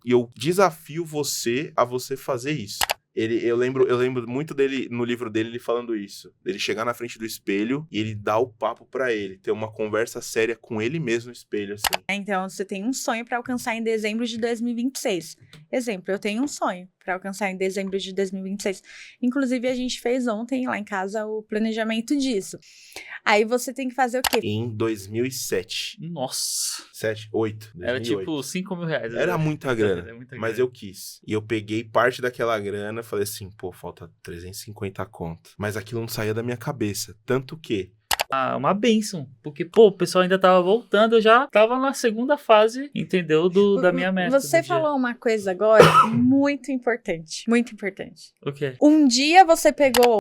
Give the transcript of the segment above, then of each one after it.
E eu desafio você a você fazer isso. Eu lembro muito dele, no livro dele, ele falando isso. Ele chegar na frente do espelho e ele dar o papo pra ele. Ter uma conversa séria com ele mesmo no espelho, assim. Então, você tem um sonho para alcançar em dezembro de 2026. Exemplo, eu tenho um sonho para alcançar em dezembro de 2026. Inclusive, a gente fez ontem lá em casa o planejamento disso. Aí você tem que fazer o quê? Em 2007. Nossa. 8. Era tipo R$5.000. Era muita grana, Era muita mas grana. eu quis. E eu peguei parte daquela grana, falei assim, pô, falta 350 conto. Mas aquilo não saía da minha cabeça. Tanto que... Uma bênção, porque, pô, o pessoal ainda tava voltando, eu já tava na segunda fase, entendeu, da minha meta. Você falou uma coisa agora muito importante, muito importante. O quê? Um dia você pegou...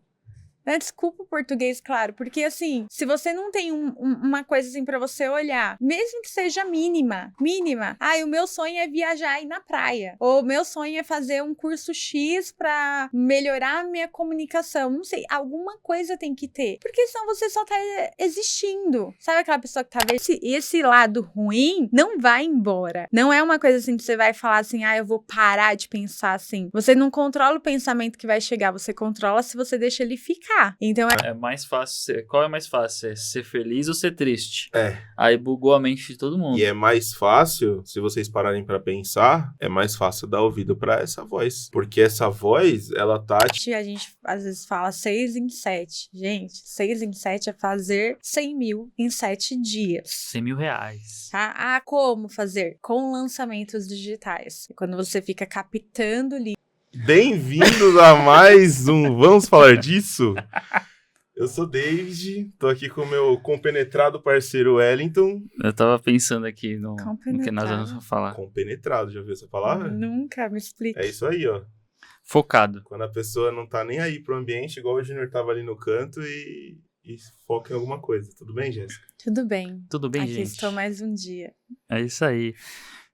Desculpa o português, claro, porque assim, se você não tem uma coisa assim pra você olhar, mesmo que seja mínima, o meu sonho é viajar e ir na praia, ou o meu sonho é fazer um curso X pra melhorar a minha comunicação, não sei, alguma coisa tem que ter, porque senão você só tá existindo, sabe aquela pessoa que tá vendo? Esse lado ruim não vai embora, não é uma coisa assim que você vai falar assim, eu vou parar de pensar assim, você não controla o pensamento que vai chegar, você controla se você deixa ele ficar. Então é mais fácil. Qual é mais fácil? É ser feliz ou ser triste? É. Aí bugou a mente de todo mundo. E é mais fácil, se vocês pararem pra pensar, é mais fácil dar ouvido pra essa voz. Porque essa voz, ela tá... A gente às vezes fala 6 em 7. Gente, 6 em 7 é fazer 100 mil em 7 dias. 100 mil reais. Tá? Como fazer? Com lançamentos digitais. Quando você fica captando Bem-vindos a mais um Vamos Falar Disso? Eu sou David, tô aqui com o meu compenetrado parceiro Wellington. Eu tava pensando aqui no que nós vamos falar. Compenetrado, já ouviu essa palavra? Nunca, me explica. É isso aí, ó. Focado. Quando a pessoa não tá nem aí pro ambiente, igual o Junior tava ali no canto e foca em alguma coisa. Tudo bem, Jéssica? Tudo bem. Tudo bem, aqui gente? Aqui estou mais um dia. É isso aí.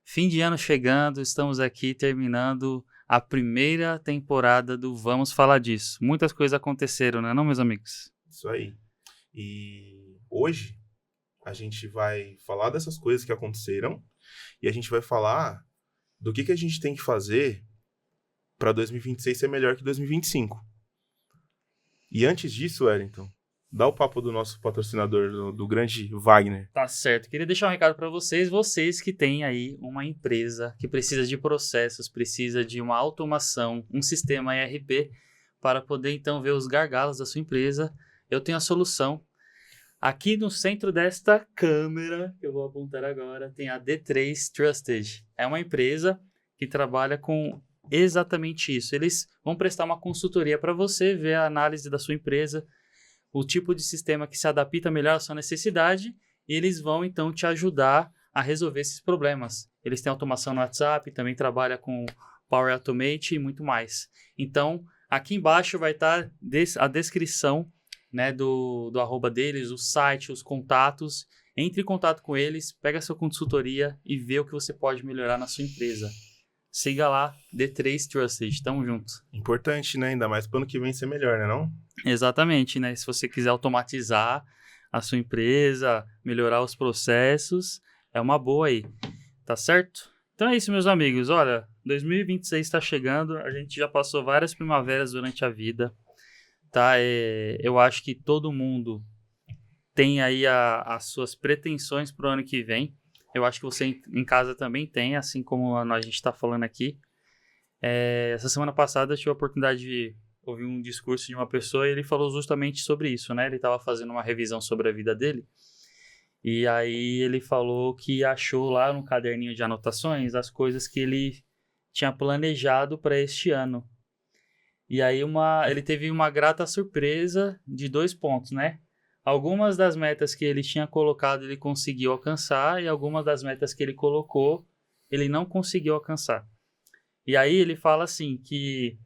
Fim de ano chegando, estamos aqui terminando a primeira temporada do Vamos Falar Disso. Muitas coisas aconteceram, né, não, meus amigos? Isso aí. E hoje a gente vai falar dessas coisas que aconteceram e a gente vai falar do que a gente tem que fazer para 2026 ser melhor que 2025. E antes disso, Wellington, dá o papo do nosso patrocinador, do grande Wagner. Tá certo. Queria deixar um recado para vocês que têm aí uma empresa que precisa de processos, precisa de uma automação, um sistema ERP para poder então ver os gargalos da sua empresa. Eu tenho a solução. Aqui no centro desta câmera, que eu vou apontar agora, tem a D3 Trusted. É uma empresa que trabalha com exatamente isso. Eles vão prestar uma consultoria para você, ver a análise da sua empresa, o tipo de sistema que se adapta melhor à sua necessidade, e eles vão então te ajudar a resolver esses problemas. Eles têm automação no WhatsApp, também trabalha com Power Automate e muito mais. Então, aqui embaixo vai estar a descrição, né, do arroba deles, o site, os contatos. Entre em contato com eles, pega a sua consultoria e vê o que você pode melhorar na sua empresa. Siga lá, D3 Trusted, tamo junto. Importante, né? Ainda mais pro ano que vem ser melhor, né não? Exatamente, né? Se você quiser automatizar a sua empresa, melhorar os processos, é uma boa aí, tá certo? Então é isso, meus amigos. Olha, 2026 está chegando, a gente já passou várias primaveras durante a vida, tá? Eu acho que todo mundo tem aí as suas pretensões pro ano que vem. Eu acho que você em casa também tem, assim como a gente está falando aqui. Essa semana passada eu tive a oportunidade de ouvir um discurso de uma pessoa e ele falou justamente sobre isso, né? Ele estava fazendo uma revisão sobre a vida dele e aí ele falou que achou lá no caderninho de anotações as coisas que ele tinha planejado para este ano. E aí ele teve uma grata surpresa de 2 pontos, né? Algumas das metas que ele tinha colocado ele conseguiu alcançar e algumas das metas que ele colocou ele não conseguiu alcançar. E aí ele fala assim que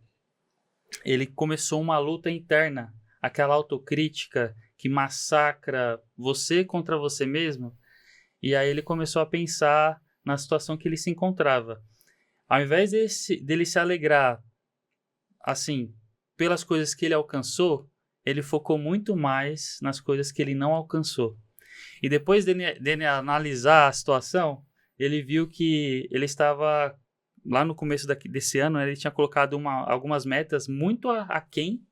ele começou uma luta interna, aquela autocrítica que massacra você contra você mesmo. E aí ele começou a pensar na situação que ele se encontrava. Ao invés dele se alegrar assim, pelas coisas que ele alcançou, ele focou muito mais nas coisas que ele não alcançou. E depois dele analisar a situação, ele viu que ele estava lá no começo desse ano, ele tinha colocado algumas metas muito aquém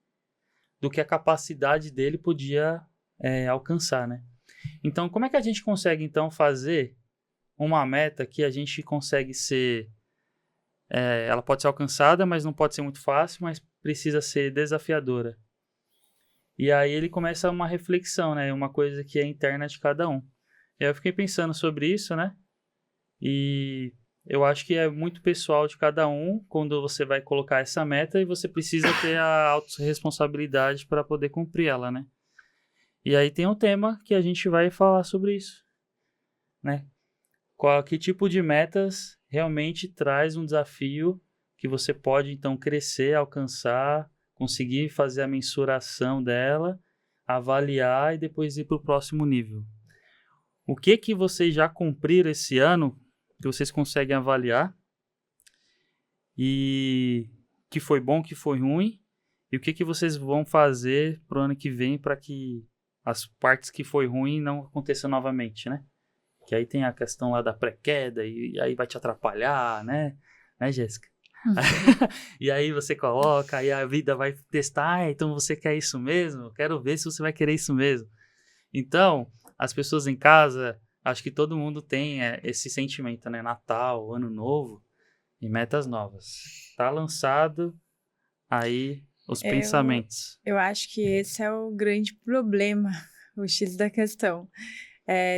do que a capacidade dele podia alcançar, né? Então, como é que a gente consegue, então, fazer uma meta que a gente consegue ser... ela pode ser alcançada, mas não pode ser muito fácil, mas precisa ser desafiadora. E aí ele começa uma reflexão, né? Uma coisa que é interna de cada um. E aí eu fiquei pensando sobre isso, né? E eu acho que é muito pessoal de cada um quando você vai colocar essa meta e você precisa ter a autorresponsabilidade para poder cumprir ela, né? E aí tem um tema que a gente vai falar sobre isso, né? Que tipo de metas realmente traz um desafio que você pode, então, crescer, alcançar, conseguir fazer a mensuração dela, avaliar e depois ir para o próximo nível. O que vocês já cumpriram esse ano que vocês conseguem avaliar e que foi bom, que foi ruim, e o que vocês vão fazer pro ano que vem para que as partes que foi ruim não aconteçam novamente, né? Que aí tem a questão lá da pré-queda e aí vai te atrapalhar, né? Né, Jéssica? E aí você coloca, aí a vida vai testar, então você quer isso mesmo? Quero ver se você vai querer isso mesmo. Então, as pessoas em casa, acho que todo mundo tem esse sentimento, né? Natal, Ano Novo e metas novas. Tá lançado aí os pensamentos. Eu acho que esse é o grande problema, o X da questão.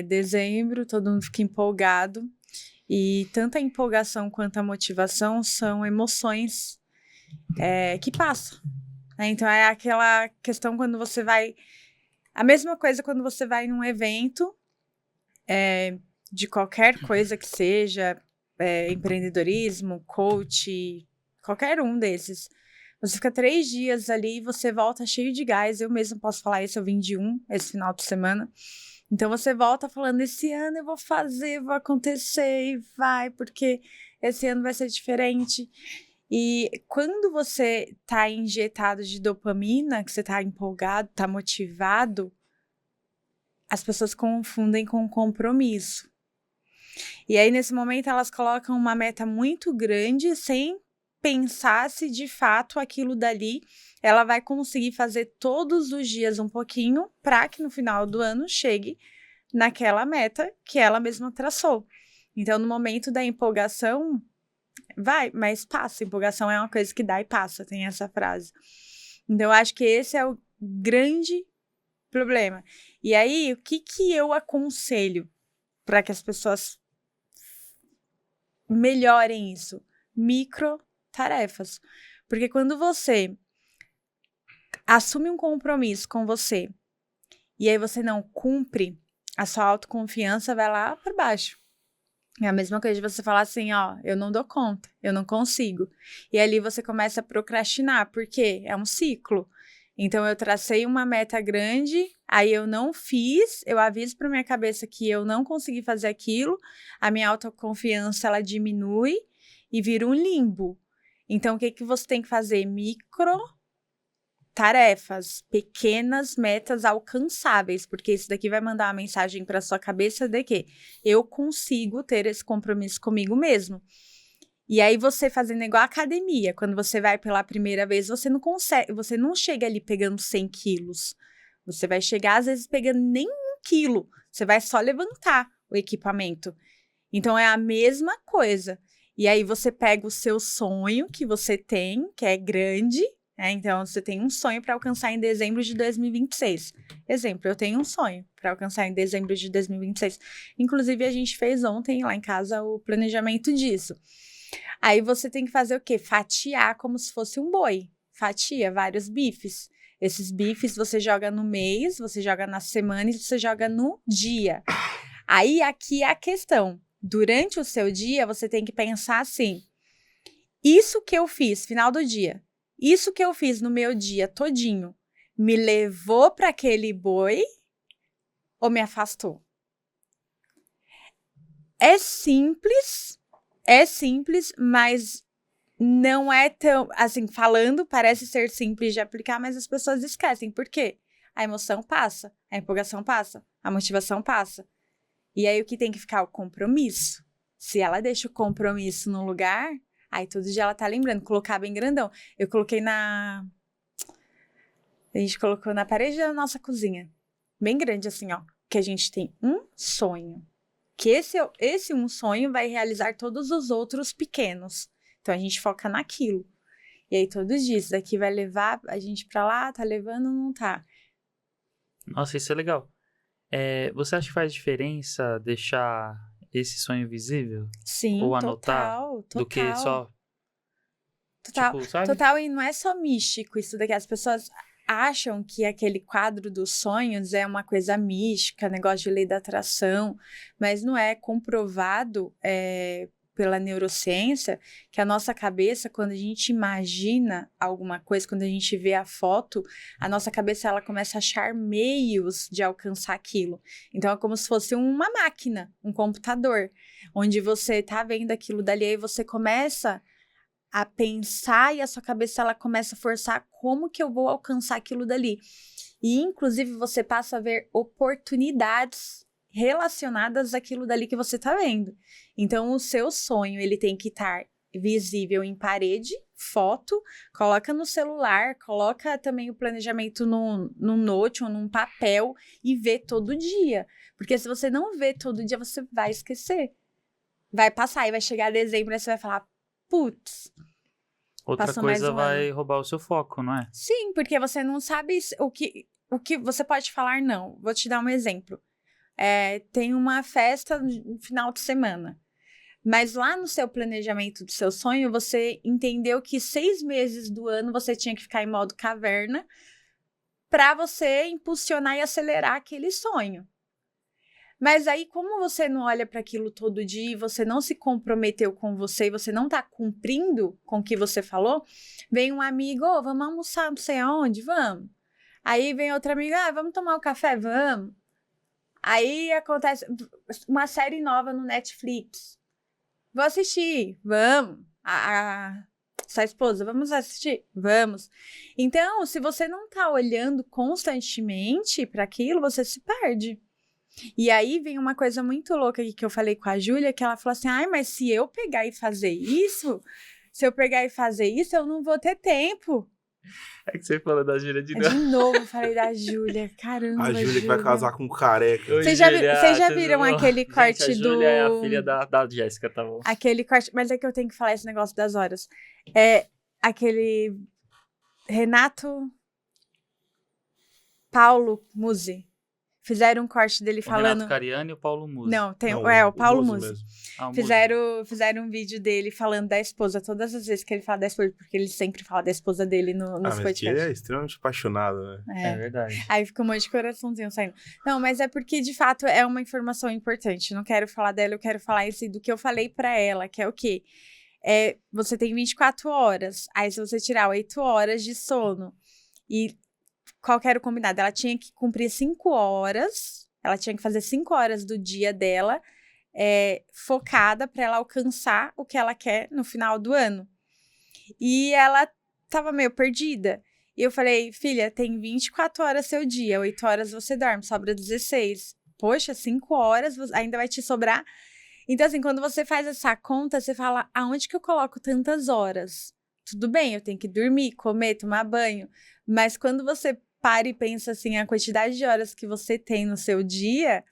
Dezembro, todo mundo fica empolgado. E tanto a empolgação quanto a motivação são emoções que passam. Né? Então, é aquela questão quando você vai... A mesma coisa quando você vai num evento de qualquer coisa que seja, empreendedorismo, coach, qualquer um desses. Você fica 3 dias ali e você volta cheio de gás. Eu mesmo posso falar isso, eu vim de esse final de semana. Então, você volta falando, esse ano eu vou fazer, vai acontecer e vai, porque esse ano vai ser diferente. E quando você tá injetado de dopamina, que você tá empolgado, tá motivado, as pessoas confundem com compromisso. E aí, nesse momento, elas colocam uma meta muito grande, sem pensar se de fato aquilo dali ela vai conseguir fazer todos os dias um pouquinho para que no final do ano chegue naquela meta que ela mesma traçou. Então, no momento da empolgação, vai, mas passa. Empolgação é uma coisa que dá e passa, tem essa frase. Então, eu acho que esse é o grande problema. E aí, o que eu aconselho para que as pessoas melhorem isso? Microtarefas. Porque quando você assume um compromisso com você e aí você não cumpre, a sua autoconfiança vai lá para baixo. É a mesma coisa de você falar assim, ó, eu não dou conta, eu não consigo. E ali você começa a procrastinar, porque é um ciclo. Então, eu tracei uma meta grande, aí eu não fiz, eu aviso para minha cabeça que eu não consegui fazer aquilo, a minha autoconfiança, ela diminui e vira um limbo. Então, o que você tem que fazer? Tarefas, pequenas metas alcançáveis, porque isso daqui vai mandar uma mensagem para sua cabeça de que eu consigo ter esse compromisso comigo mesmo. E aí você fazendo igual a academia, quando você vai pela primeira vez, você não consegue, você não chega ali pegando 100 quilos. Você vai chegar, às vezes, pegando nem 1 quilo. Você vai só levantar o equipamento. Então, é a mesma coisa. E aí você pega o seu sonho que você tem, que é grande, então, você tem um sonho para alcançar em dezembro de 2026. Exemplo, eu tenho um sonho para alcançar em dezembro de 2026. Inclusive, a gente fez ontem lá em casa o planejamento disso. Aí você tem que fazer o quê? Fatiar como se fosse um boi. Fatia vários bifes. Esses bifes você joga no mês, você joga na semana e você joga no dia. Aí, aqui é a questão. Durante o seu dia, você tem que pensar assim, isso que eu fiz, final do dia, isso que eu fiz no meu dia todinho me levou para aquele boi ou me afastou? É simples, mas não é tão... Assim, falando, parece ser simples de aplicar, mas as pessoas esquecem. Por quê? A emoção passa, a empolgação passa, a motivação passa. E aí o que tem que ficar? O compromisso. Se ela deixa o compromisso no lugar, Aí todo dia ela tá lembrando, colocar bem grandão. Eu coloquei A gente colocou na parede da nossa cozinha. Bem grande assim, ó. Que a gente tem um sonho. Que esse um sonho vai realizar todos os outros pequenos. Então a gente foca naquilo. E aí todos os dias, daqui vai levar a gente pra lá, tá levando ou não tá? Nossa, isso é legal. Você acha que faz diferença deixar esse sonho visível? Sim, Ou anotar? total. Do que só, Total, tipo, sabe? total, e não é só místico isso daqui. As pessoas acham que aquele quadro dos sonhos é uma coisa mística, negócio de lei da atração, mas não é comprovado pela neurociência que a nossa cabeça, quando a gente imagina alguma coisa, quando a gente vê a foto, a nossa cabeça ela começa a achar meios de alcançar aquilo. Então é como se fosse uma máquina, um computador, onde você tá vendo aquilo dali e você começa a pensar e a sua cabeça ela começa a forçar como que eu vou alcançar aquilo dali. E inclusive você passa a ver oportunidades relacionadas àquilo dali que você tá vendo. Então o seu sonho ele tem que estar visível em parede, foto, coloca no celular, coloca também o planejamento num note ou num papel e vê todo dia. Porque se você não vê todo dia, você vai esquecer. Vai passar e vai chegar dezembro e você vai falar, putz, Outra passou mais coisa um vai ano. roubar o seu foco, não é? Sim, porque você não sabe o que você pode falar, não. Vou te dar um exemplo. Tem uma festa no final de semana. Mas lá no seu planejamento do seu sonho, você entendeu que 6 meses do ano você tinha que ficar em modo caverna para você impulsionar e acelerar aquele sonho. Mas aí, como você não olha para aquilo todo dia, você não se comprometeu com você e você não tá cumprindo com o que você falou, vem um amigo, vamos almoçar não sei aonde? Vamos. Aí vem outra amiga, vamos tomar um café? Vamos. Aí acontece uma série nova no Netflix. Vou assistir, vamos. Sua esposa, vamos assistir? Vamos. Então, se você não tá olhando constantemente para aquilo, você se perde. E aí vem uma coisa muito louca aqui que eu falei com a Júlia, que ela falou assim, mas se eu pegar e fazer isso, eu não vou ter tempo. É que você falou da Júlia de De novo eu falei da Júlia, caramba, A Júlia que vai casar com um careca. Oi, Vocês Júlia, já viram aquele corte Gente, a do... Júlia é a filha da Jéssica, tá bom? Aquele corte, mas é que eu tenho que falar esse negócio das horas. Aquele Renato Paulo Musi. Fizeram um corte dele falando... O Renato Cariani e o Paulo Musi. Não, Não, o Paulo Muzi Musi. mesmo. Ah, o Musi. Fizeram um vídeo dele falando da esposa, todas as vezes que ele fala da esposa, porque ele sempre fala da esposa dele nos Mas que ele podcasts. é extremamente apaixonado, né? É verdade. Aí fica um monte de coraçãozinho saindo. Não, mas é porque, de fato, é uma informação importante. Não quero falar dela, eu quero falar do que eu falei pra ela, que é o quê? Você tem 24 horas, aí se você tirar 8 horas de sono, e qual que era o combinado? Ela tinha que cumprir 5 horas, ela tinha que fazer 5 horas do dia dela, focada para ela alcançar o que ela quer no final do ano. E ela tava meio perdida. E eu falei, filha, tem 24 horas seu dia, 8 horas você dorme, sobra 16. Poxa, 5 horas ainda vai te sobrar. Então, assim, quando você faz essa conta, você fala, aonde que eu coloco tantas horas? Tudo bem, eu tenho que dormir, comer, tomar banho. Mas quando você para e pensa, assim, a quantidade de horas que você tem no seu dia,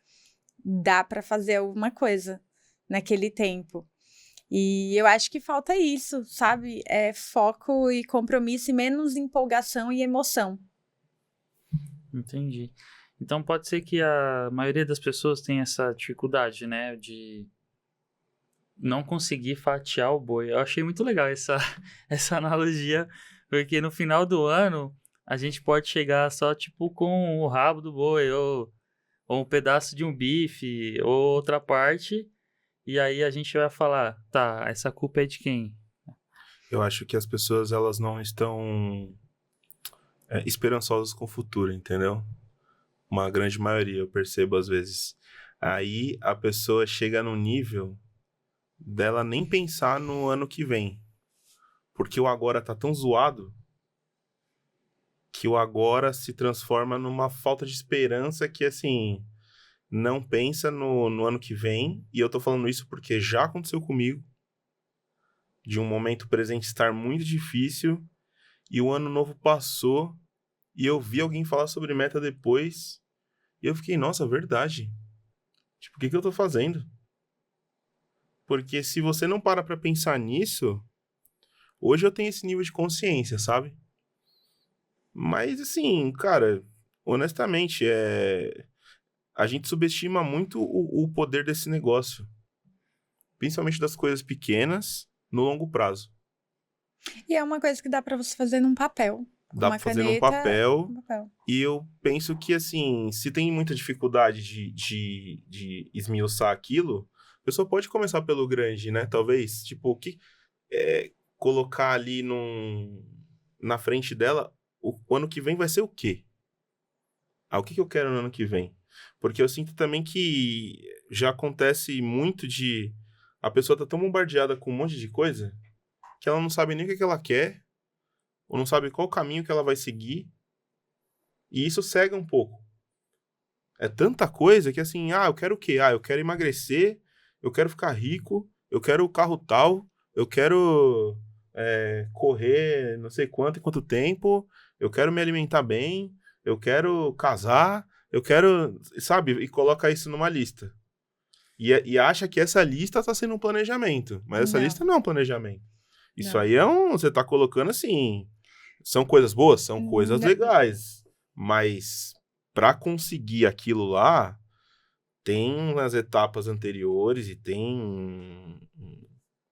dá para fazer alguma coisa naquele tempo. E eu acho que falta isso, sabe? Foco e compromisso e menos empolgação e emoção. Entendi. Então pode ser que a maioria das pessoas tenha essa dificuldade, né? De não conseguir fatiar o boi. Eu achei muito legal essa analogia, porque no final do ano a gente pode chegar só tipo com o rabo do boi, ou um pedaço de um bife, ou outra parte, e aí a gente vai falar, tá, essa culpa é de quem? Eu acho que as pessoas, elas não estão esperançosas com o futuro, entendeu? Uma grande maioria, eu percebo às vezes. Aí a pessoa chega num nível dela nem pensar no ano que vem. Porque o agora tá tão zoado que o agora se transforma numa falta de esperança que, assim, não pensa no ano que vem. E eu tô falando isso porque já aconteceu comigo de um momento presente estar muito difícil e o ano novo passou e eu vi alguém falar sobre meta depois e eu fiquei, nossa, verdade. Tipo, o que eu tô fazendo? Porque se você não para pra pensar nisso, hoje eu tenho esse nível de consciência, sabe? Mas, assim, cara, honestamente, a gente subestima muito o poder desse negócio. Principalmente das coisas pequenas, no longo prazo. E é uma coisa que dá pra você fazer num papel. Dá Uma pra fazer num caneta, papel. um papel. E eu penso que, assim, se tem muita dificuldade de esmiuçar aquilo, a pessoa pode começar pelo grande, né? Talvez, tipo, colocar ali na frente dela, o ano que vem vai ser o quê? O que eu quero no ano que vem? Porque eu sinto também que já acontece muito de... A pessoa tá tão bombardeada com um monte de coisa que ela não sabe nem o que ela quer, ou não sabe qual caminho que ela vai seguir, e isso cega um pouco. É tanta coisa que assim, eu quero o quê? Eu quero emagrecer, eu quero ficar rico, eu quero o carro tal, eu quero correr não sei quanto e quanto tempo, eu quero me alimentar bem, eu quero casar, eu quero, sabe? E coloca isso numa lista. E acha que essa lista tá sendo um planejamento, mas essa Não. lista não é um planejamento. Isso Não. aí você tá colocando assim, são coisas boas, são coisas Não. legais, mas para conseguir aquilo lá, tem as etapas anteriores e tem,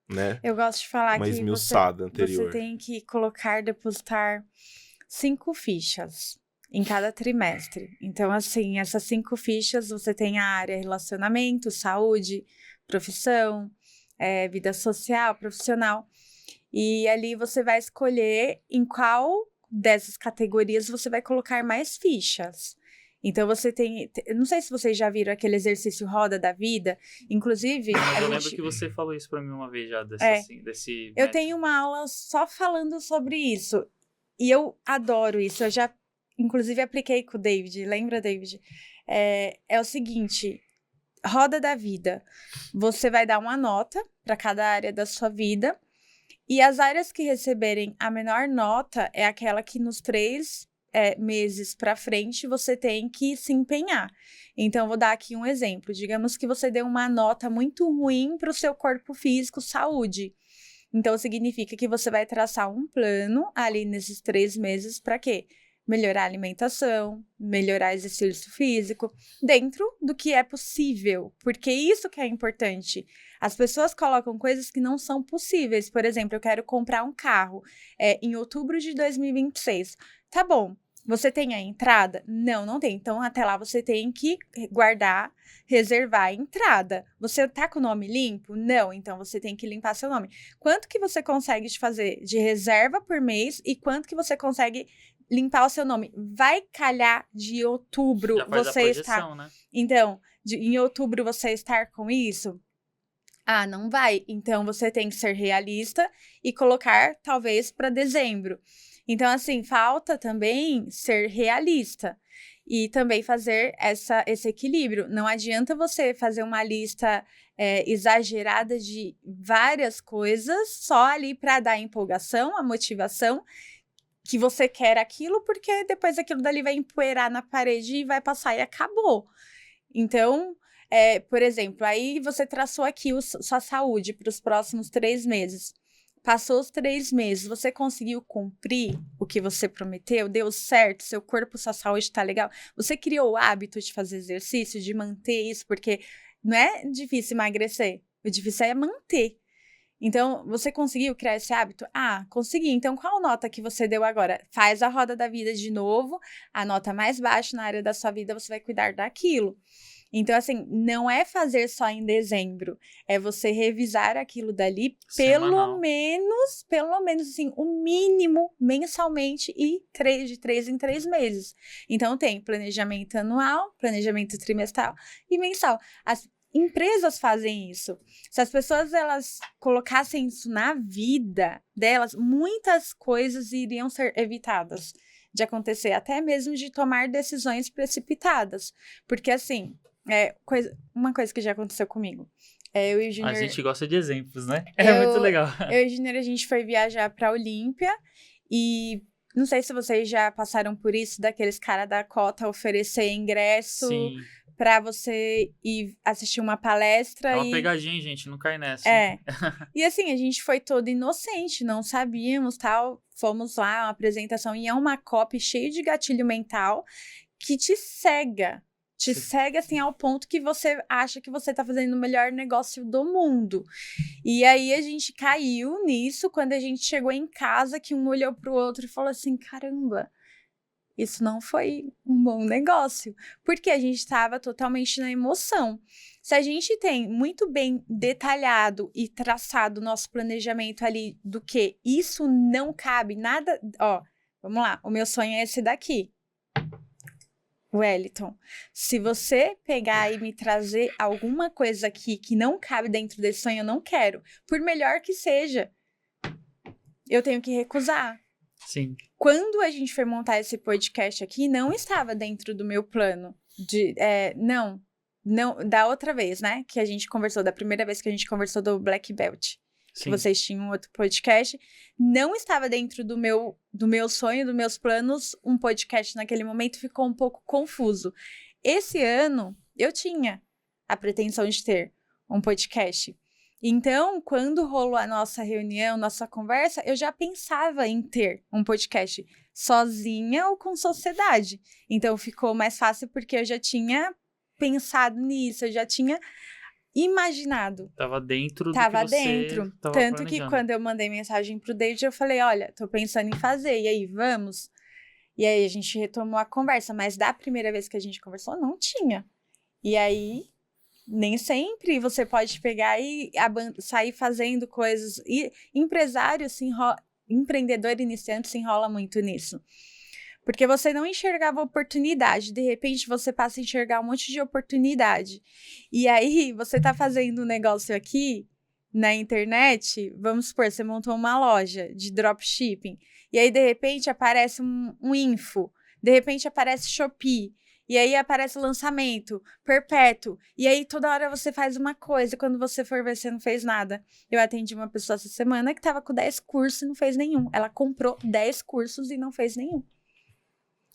né, Eu gosto de falar uma que esmiuçada você anterior. tem que depositar 5 fichas em cada trimestre. Então, assim, essas 5 fichas, você tem a área relacionamento, saúde, profissão, vida social, profissional. E ali você vai escolher em qual dessas categorias você vai colocar mais fichas. Então, você tem... Eu não sei se vocês já viram aquele exercício Roda da Vida. Inclusive, Mas eu lembro que você falou isso pra mim uma vez já, desse eu método. tenho uma aula só falando sobre isso. E eu adoro isso. Eu já, inclusive, apliquei com o David. Lembra, David? É o seguinte... Roda da vida. Você vai dar uma nota para cada área da sua vida. E as áreas que receberem a menor nota é aquela que nos 3 meses para frente você tem que se empenhar. Então, vou dar aqui um exemplo. Digamos que você deu uma nota muito ruim para o seu corpo físico, saúde. Então, significa que você vai traçar um plano ali nesses 3 meses para quê? Melhorar a alimentação, melhorar exercício físico, dentro do que é possível, porque isso que é importante. As pessoas colocam coisas que não são possíveis. Por exemplo, eu quero comprar um carro em outubro de 2026. Tá bom, você tem a entrada? Não, não tem. Então, até lá você tem que guardar, reservar a entrada. Você tá com o nome limpo? Não, então você tem que limpar seu nome. Quanto que você consegue fazer de reserva por mês e quanto que você consegue limpar o seu nome? Vai calhar de outubro Já faz você a projeção, né? Então, em outubro você estar com isso? Não vai. Então, você tem que ser realista e colocar, talvez, para dezembro. Então, assim, falta também ser realista e também fazer esse equilíbrio. Não adianta você fazer uma lista exagerada de várias coisas só ali para dar a empolgação, a motivação, que você quer aquilo, porque depois aquilo dali vai empoeirar na parede e vai passar e acabou. Então, por exemplo, aí você traçou aqui sua saúde para os próximos 3 meses. Passou os 3 meses, você conseguiu cumprir o que você prometeu? Deu certo? Seu corpo, sua saúde está legal? Você criou o hábito de fazer exercício, de manter isso? Porque não é difícil emagrecer, o difícil é manter. Então, você conseguiu criar esse hábito? Consegui. Então, qual nota que você deu agora? Faz a roda da vida de novo, a nota mais baixa na área da sua vida, você vai cuidar daquilo. Então, assim, não é fazer só em dezembro, é você revisar aquilo dali Semanal. pelo menos, assim, o mínimo mensalmente e de 3 em 3 meses. Então, tem planejamento anual, planejamento trimestral e mensal. As empresas fazem isso. Se as pessoas elas colocassem isso na vida delas, muitas coisas iriam ser evitadas de acontecer, até mesmo de tomar decisões precipitadas. Porque, assim, uma coisa que já aconteceu comigo. Eu e o A Júnior... gente gosta de exemplos, né? É muito legal. Eu e o Júnior, a gente foi viajar pra Olímpia e não sei se vocês já passaram por isso, daqueles caras da cota oferecer ingresso Sim. pra você ir assistir uma palestra. É uma pegadinha, gente, não cai nessa. É. E assim, a gente foi todo inocente, não sabíamos, tal. Fomos lá, uma apresentação, e é uma copy cheio de gatilho mental que te cega. Te cega, assim, ao ponto que você acha que você tá fazendo o melhor negócio do mundo. E aí, a gente caiu nisso quando a gente chegou em casa, que um olhou pro outro e falou assim, caramba, isso não foi um bom negócio. Porque a gente estava totalmente na emoção. Se a gente tem muito bem detalhado e traçado o nosso planejamento ali do que isso não cabe, nada... Ó, vamos lá, o meu sonho é esse daqui. Wellington, se você pegar e me trazer alguma coisa aqui que não cabe dentro desse sonho, eu não quero. Por melhor que seja, eu tenho que recusar. Sim. Quando a gente foi montar esse podcast aqui, não estava dentro do meu plano. Não, da outra vez, né? Que a gente conversou, da primeira vez que a gente conversou do Black Belt. Sim. Que vocês tinham outro podcast, não estava dentro do meu sonho, dos meus planos, um podcast naquele momento, ficou um pouco confuso. Esse ano, eu tinha a pretensão de ter um podcast. Então, quando rolou a nossa reunião, nossa conversa, eu já pensava em ter um podcast sozinha ou com sociedade. Então, ficou mais fácil porque eu já tinha pensado nisso, eu já tinha... imaginado. Tava dentro Tava do que você dentro. tava Tanto planejando. que quando eu mandei mensagem pro David, eu falei, olha, tô pensando em fazer, e aí, vamos? E aí a gente retomou a conversa, mas da primeira vez que a gente conversou, não tinha. E aí, nem sempre você pode pegar e sair fazendo coisas. E empresário, empreendedor iniciante se enrola muito nisso. Porque você não enxergava oportunidade, de repente você passa a enxergar um monte de oportunidade. E aí, você tá fazendo um negócio aqui na internet, vamos supor, você montou uma loja de dropshipping, e aí de repente aparece um info, de repente aparece Shopee, e aí aparece lançamento, perpétuo, e aí toda hora você faz uma coisa, quando você for ver, você não fez nada. Eu atendi uma pessoa essa semana que tava com 10 cursos e não fez nenhum. Ela comprou 10 cursos e não fez nenhum.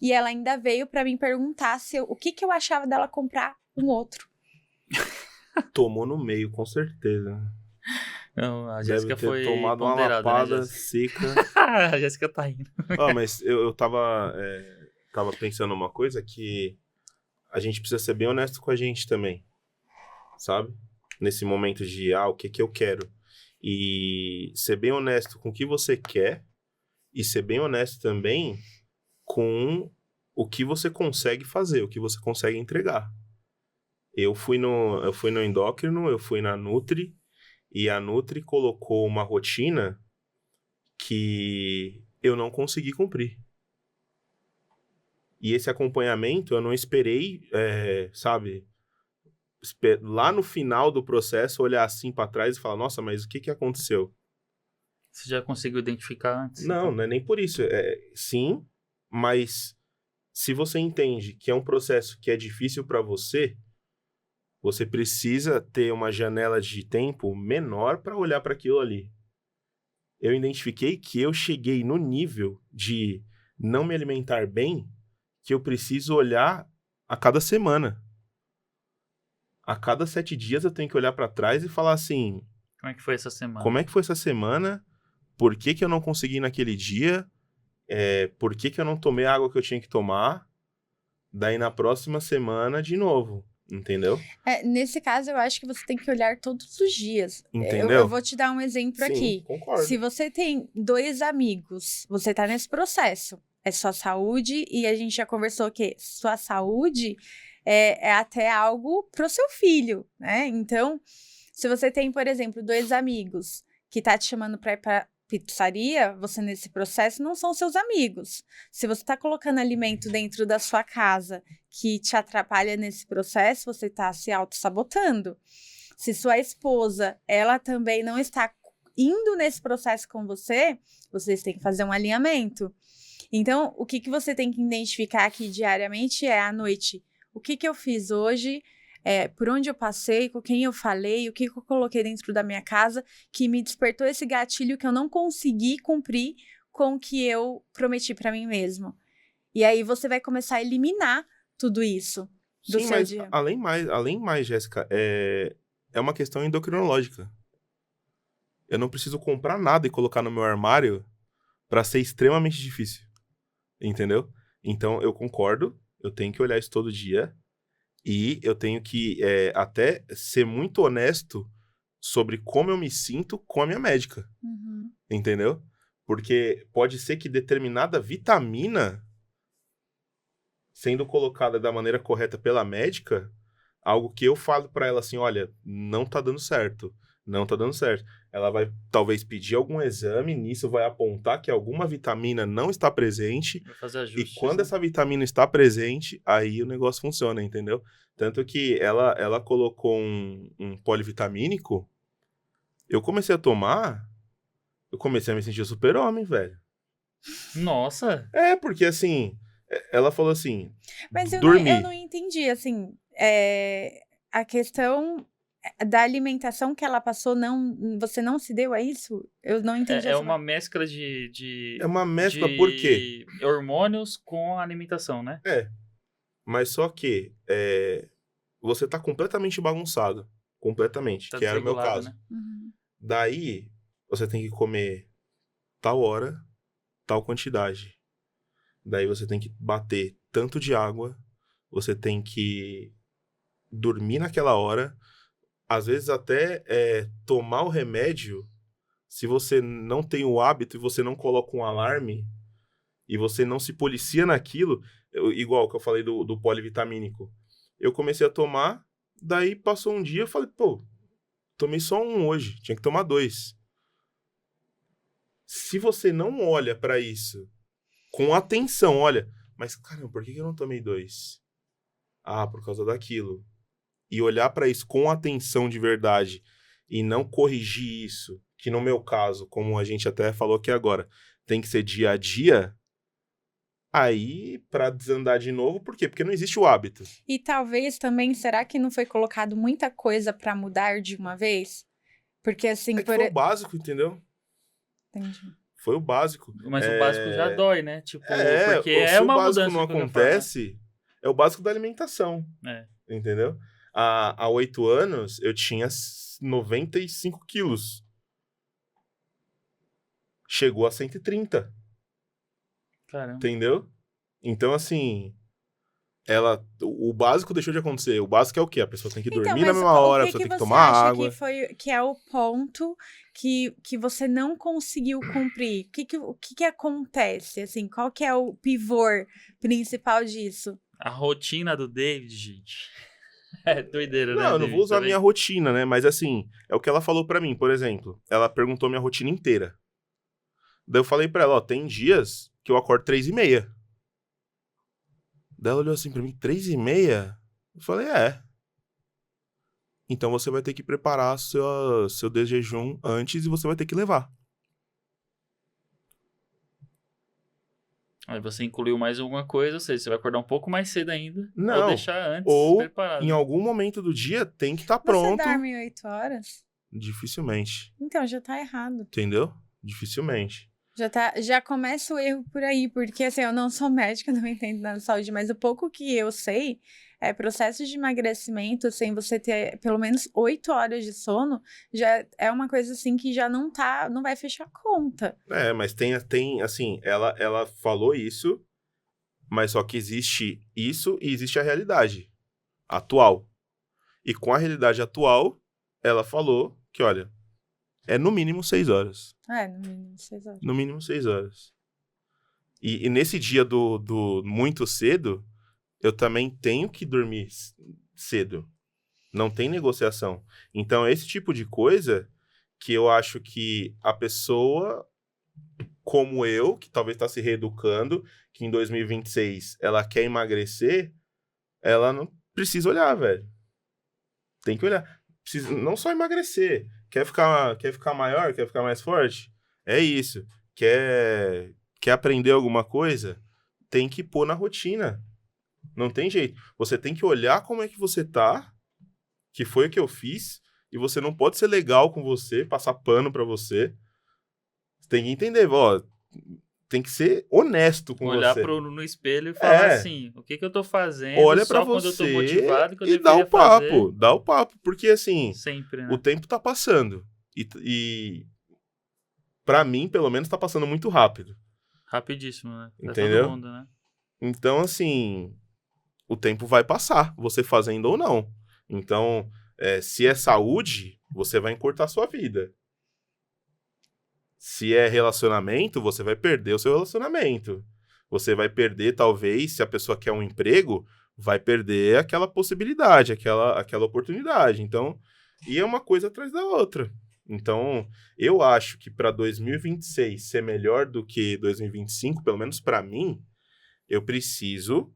E ela ainda veio pra mim perguntar o que eu achava dela comprar um outro. Tomou no meio, com certeza. Não, a Deve Jéssica ter foi tomado uma ponderada, lapada né, Jéssica? seca. A Jéssica tá indo. Mas eu tava pensando uma coisa que a gente precisa ser bem honesto com a gente também, sabe? Nesse momento de, o que eu quero. E ser bem honesto com o que você quer e ser bem honesto também com o que você consegue fazer, o que você consegue entregar. Eu fui no endócrino, eu fui na Nutri, e a Nutri colocou uma rotina que eu não consegui cumprir. E esse acompanhamento eu não esperei, sabe, lá no final do processo, olhar assim para trás e falar, nossa, mas o que aconteceu? Você já conseguiu identificar antes? Não, então? não é nem por isso. Sim, mas se você entende que é um processo que é difícil para você, você precisa ter uma janela de tempo menor para olhar para aquilo ali. Eu identifiquei que eu cheguei no nível de não me alimentar bem, que eu preciso olhar a cada semana. A cada 7 dias eu tenho que olhar para trás e falar assim... Como é que foi essa semana? Como é que foi essa semana? Por que eu não consegui naquele dia? Por que eu não tomei a água que eu tinha que tomar? Daí na próxima semana de novo, entendeu? Nesse caso, eu acho que você tem que olhar todos os dias. Entendeu? Eu vou te dar um exemplo Sim, aqui. concordo. Se você tem 2 amigos, você tá nesse processo. É sua saúde, e a gente já conversou que sua saúde é até algo pro seu filho, né? Então, se você tem, por exemplo, 2 amigos que tá te chamando pra ir pra pizzaria, você nesse processo não são seus amigos. Se você tá colocando alimento dentro da sua casa que te atrapalha nesse processo, você tá se auto-sabotando. Se sua esposa, ela também não está indo nesse processo com você, vocês têm que fazer um alinhamento. Então, o que você tem que identificar aqui diariamente é, à noite, o que eu fiz hoje por onde eu passei, com quem eu falei, o que eu coloquei dentro da minha casa, que me despertou esse gatilho que eu não consegui cumprir com o que eu prometi pra mim mesmo. E aí você vai começar a eliminar tudo isso do Sim, seu mas dia. além mais, Jéssica, é uma questão endocrinológica. Eu não preciso comprar nada e colocar no meu armário pra ser extremamente difícil. Entendeu? Então, eu concordo, eu tenho que olhar isso todo dia e eu tenho que até ser muito honesto sobre como eu me sinto com a minha médica. Uhum. Entendeu? Porque pode ser que determinada vitamina, sendo colocada da maneira correta pela médica, algo que eu falo pra ela assim, olha, não tá dando certo, não tá dando certo. Ela vai talvez pedir algum exame, nisso vai apontar que alguma vitamina não está presente, Vai fazer e ajustes, quando né? essa vitamina está presente, aí o negócio funciona, entendeu? Tanto que ela colocou um polivitamínico, eu comecei a tomar, eu comecei a me sentir super-homem, velho. Nossa! Porque assim, ela falou assim, Mas eu dormir. não entendi, assim, a questão da alimentação que ela passou, você não se deu a isso? Eu não entendi É essa uma parte. mescla É uma mescla, por quê? de hormônios com a alimentação, né? Mas só que você tá completamente bagunçado. Completamente, Tá que era o meu desregulado, caso. né? Uhum. Daí, você tem que comer tal hora, tal quantidade. Daí você tem que bater tanto de água, você tem que dormir naquela hora, às vezes até tomar o remédio, se você não tem o hábito e você não coloca um alarme, e você não se policia naquilo, igual que eu falei do polivitamínico. Eu comecei a tomar, daí passou um dia, eu falei, pô, tomei só um hoje, tinha que tomar 2. Se você não olha pra isso com atenção, olha, mas caramba, por que eu não tomei 2? Ah, por causa daquilo. E olhar pra isso com atenção de verdade e não corrigir isso, que no meu caso, como a gente até falou aqui agora, tem que ser dia a dia. Aí, pra desandar de novo, por quê? Porque não existe o hábito. E talvez também, será que não foi colocado muita coisa pra mudar de uma vez? Porque assim, É que foi o básico, entendeu? Entendi. Foi o básico. Mas o básico já dói, né? Tipo, porque é Se o uma básico mudança não de qualquer forma. acontece, é o básico da alimentação, É. entendeu? Há 8 anos, eu tinha 95 quilos. Chegou a 130, Caramba. entendeu? Então, assim, o básico deixou de acontecer. O básico é o quê? A pessoa tem que Então, dormir na mas mesma o hora, a que pessoa que tem que você tomar acha água. que é o ponto que você não conseguiu cumprir? O que acontece, assim? Qual que é o pivô principal disso? A rotina do David, gente. É doideira, né, Não, eu não vou David? usar a minha rotina, né? Mas assim, é o que ela falou pra mim, por exemplo. Ela perguntou minha rotina inteira. Daí eu falei pra ela, ó, tem dias que eu acordo 3h30. Daí ela olhou assim pra mim, 3h30? Eu falei, então você vai ter que preparar seu desjejum antes e você vai ter que levar. Aí você incluiu mais alguma coisa, ou seja, você vai acordar um pouco mais cedo ainda. Ou Não, deixar antes ou preparado. em algum momento do dia tem que estar Você pronto. dorme 8 horas? Dificilmente, Então, já tá errado. entendeu? Dificilmente. Já começa o erro por aí, porque assim, eu não sou médica, não entendo nada de saúde, mas o pouco que eu sei é processo de emagrecimento, sem você ter pelo menos 8 horas de sono, já é uma coisa assim que já não vai fechar a conta. Mas tem assim, ela falou isso, mas só que existe isso e existe a realidade atual. E com a realidade atual, ela falou que, olha, é no mínimo 6 horas. No mínimo 6 horas. No mínimo 6 horas. E nesse dia do muito cedo, eu também tenho que dormir cedo. Não tem negociação. Então, esse tipo de coisa que eu acho que a pessoa, como eu, que talvez está se reeducando, que em 2026 ela quer emagrecer, ela não precisa olhar, velho. Tem que olhar. Precisa não só emagrecer. Quer ficar maior? Quer ficar mais forte? É isso. Quer aprender alguma coisa? Tem que pôr na rotina. Não tem jeito. Você tem que olhar como é que você tá que foi o que eu fiz, e você não pode ser legal com você, passar pano pra você. Você tem que entender, ó, tem que ser honesto com Olhar você. no espelho e falar É. assim, o que eu tô fazendo Olha só pra quando eu tô você motivado que eu e dá deveria o papo, fazer dá o papo, porque assim, sempre, o né? tempo tá passando, e pra mim, pelo menos, tá passando muito rápido, Rapidíssimo, né? Pra entendeu? todo mundo, né? Então, assim, o tempo vai passar, você fazendo ou não. Então, se é saúde, você vai encurtar a sua vida. Se é relacionamento, você vai perder o seu relacionamento. Você vai perder, talvez, se a pessoa quer um emprego, vai perder aquela possibilidade, aquela oportunidade. Então, e é uma coisa atrás da outra. Então, eu acho que para 2026 ser melhor do que 2025, pelo menos para mim, eu preciso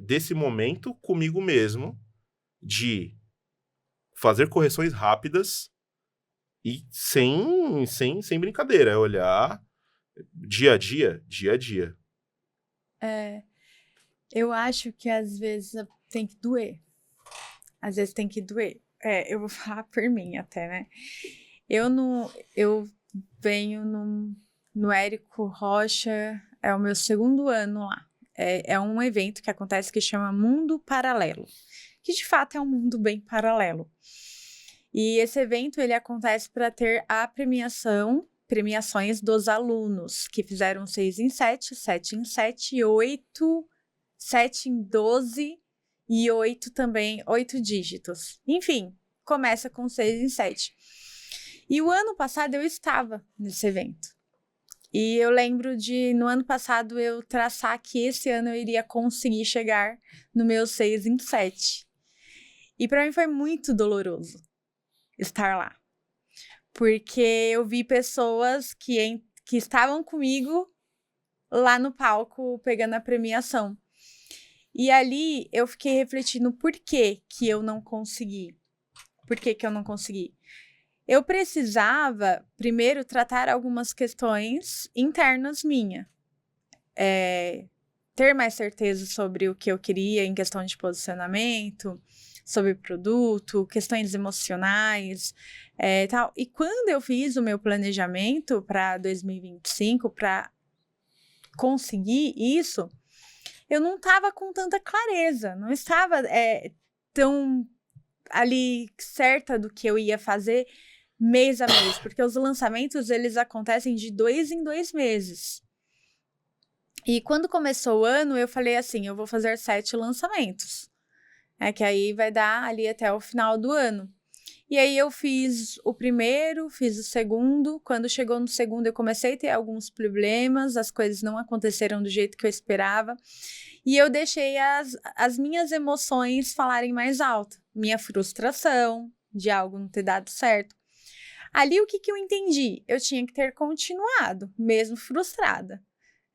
desse momento comigo mesmo de fazer correções rápidas e sem brincadeira, é olhar dia a dia, dia a dia. Eu acho que às vezes tem que doer. Às vezes tem que doer. Eu vou falar por mim até, né? Eu venho no Érico Rocha, é o meu segundo ano lá. É um evento que acontece que chama Mundo Paralelo, que de fato é um mundo bem paralelo. E esse evento ele acontece para ter a premiações dos alunos que fizeram 6 em 7, 7 em 7, 8, 7 em 12 e 8 também, 8 dígitos. Enfim, começa com 6 em 7. E o ano passado eu estava nesse evento. E eu lembro no ano passado, eu traçar que esse ano eu iria conseguir chegar no meu 6 em 7. E para mim foi muito doloroso estar lá. Porque eu vi pessoas que estavam comigo lá no palco pegando a premiação. E ali eu fiquei refletindo por que eu não consegui. Por que eu não consegui? Eu precisava, primeiro, tratar algumas questões internas minhas. Ter mais certeza sobre o que eu queria em questão de posicionamento, sobre produto, questões emocionais, tal. E quando eu fiz o meu planejamento para 2025, para conseguir isso, eu não estava com tanta clareza, não estava tão ali certa do que eu ia fazer mês a mês, porque os lançamentos, eles acontecem de 2 em 2 meses. E quando começou o ano, eu falei assim, eu vou fazer 7 lançamentos, que aí vai dar ali até o final do ano. E aí eu fiz o primeiro, fiz o segundo, quando chegou no segundo eu comecei a ter alguns problemas, as coisas não aconteceram do jeito que eu esperava, e eu deixei as minhas emoções falarem mais alto, minha frustração de algo não ter dado certo. Ali, o que eu entendi? Eu tinha que ter continuado, mesmo frustrada.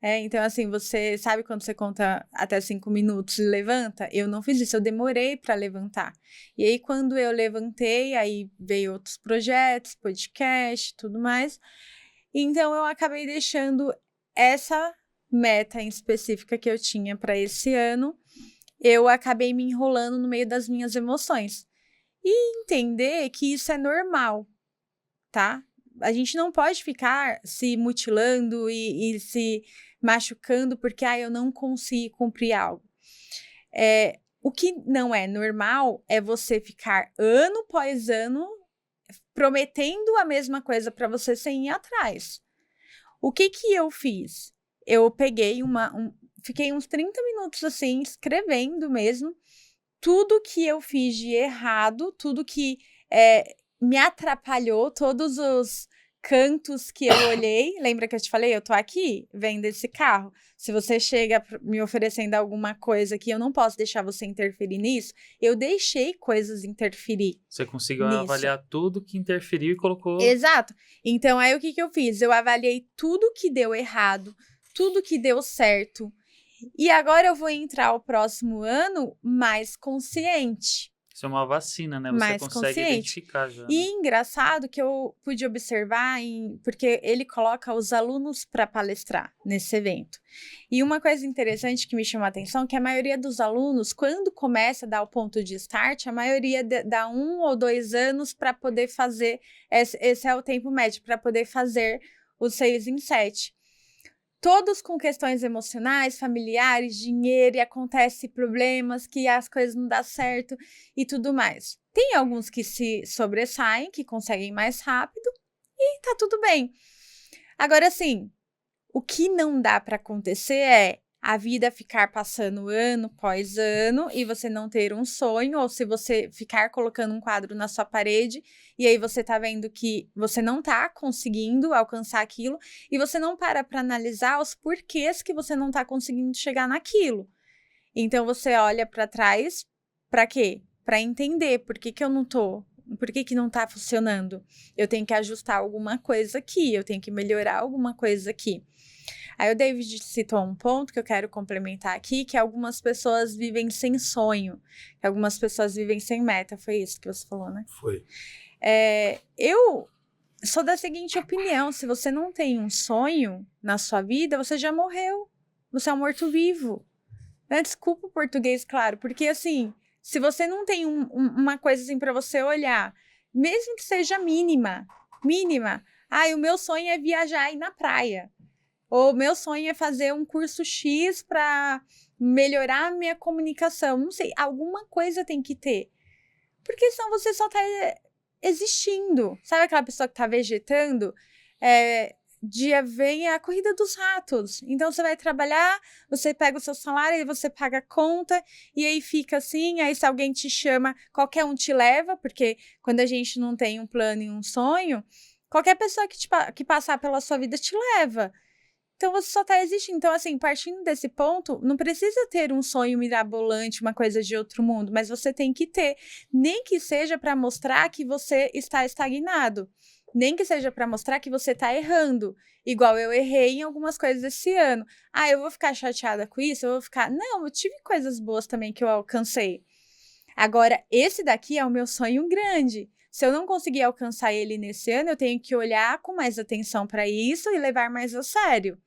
Então, assim, você sabe quando você conta até 5 minutos e levanta? Eu não fiz isso, eu demorei para levantar. E aí, quando eu levantei, aí veio outros projetos, podcast, tudo mais. Então, eu acabei deixando essa meta em específica que eu tinha para esse ano. Eu acabei me enrolando no meio das minhas emoções. E entender que isso é normal. Tá? A gente não pode ficar se mutilando e se machucando porque eu não consigo cumprir algo. O que não é normal é você ficar ano após ano prometendo a mesma coisa para você sem ir atrás. O que eu fiz? Eu peguei fiquei uns 30 minutos assim, escrevendo mesmo tudo que eu fiz de errado, tudo que me atrapalhou, todos os cantos que eu olhei. Lembra que eu te falei? Eu tô aqui vendo esse carro. Se você chega me oferecendo alguma coisa que eu não posso deixar você interferir nisso, eu deixei coisas interferir. Você conseguiu nisso. avaliar tudo que interferiu e colocou... Exato. Então, aí o que eu fiz? Eu avaliei tudo que deu errado, tudo que deu certo. E agora eu vou entrar o próximo ano mais consciente. Isso é uma vacina, né? Você mais consegue consciente. identificar já. E Né? engraçado que eu pude observar, porque ele coloca os alunos para palestrar nesse evento. E uma coisa interessante que me chamou a atenção é que a maioria dos alunos, quando começa a dar o ponto de start, a maioria dá 1 ou 2 anos para poder fazer, esse é o tempo médio, para poder fazer os 6 em 7. Todos com questões emocionais, familiares, dinheiro, e acontece problemas, que as coisas não dão certo e tudo mais. Tem alguns que se sobressaem, que conseguem mais rápido e tá tudo bem. Agora, assim, o que não dá para acontecer é a vida ficar passando ano após ano e você não ter um sonho, ou se você ficar colocando um quadro na sua parede e aí você tá vendo que você não tá conseguindo alcançar aquilo e você não para analisar os porquês que você não tá conseguindo chegar naquilo. Então você olha para trás, para quê? Para entender por que eu não tô, por que não tá funcionando. Eu tenho que ajustar alguma coisa aqui, eu tenho que melhorar alguma coisa aqui. Aí o David citou um ponto que eu quero complementar aqui, que algumas pessoas vivem sem sonho, que algumas pessoas vivem sem meta. Foi isso que você falou, né? Foi. Eu sou da seguinte opinião: se você não tem um sonho na sua vida, você já morreu. Você é um morto-vivo. Né? Desculpa o português, claro, porque assim, se você não tem uma coisa assim para você olhar, mesmo que seja mínima, o meu sonho é viajar e ir na praia. Ou meu sonho é fazer um curso X para melhorar a minha comunicação. Não sei, alguma coisa tem que ter. Porque senão você só tá existindo. Sabe aquela pessoa que tá vegetando? Dia vem a corrida dos ratos. Então você vai trabalhar, você pega o seu salário, aí você paga a conta, e aí fica assim, aí se alguém te chama, qualquer um te leva, porque quando a gente não tem um plano e um sonho, qualquer pessoa que passar pela sua vida te leva. Então, você só tá existindo. Então, assim, partindo desse ponto, não precisa ter um sonho mirabolante, uma coisa de outro mundo, mas você tem que ter, nem que seja para mostrar que você está estagnado, nem que seja para mostrar que você tá errando, igual eu errei em algumas coisas esse ano. Eu vou ficar chateada com isso? Eu vou ficar... Não, eu tive coisas boas também que eu alcancei. Agora, esse daqui é o meu sonho grande. Se eu não conseguir alcançar ele nesse ano, eu tenho que olhar com mais atenção para isso e levar mais a sério.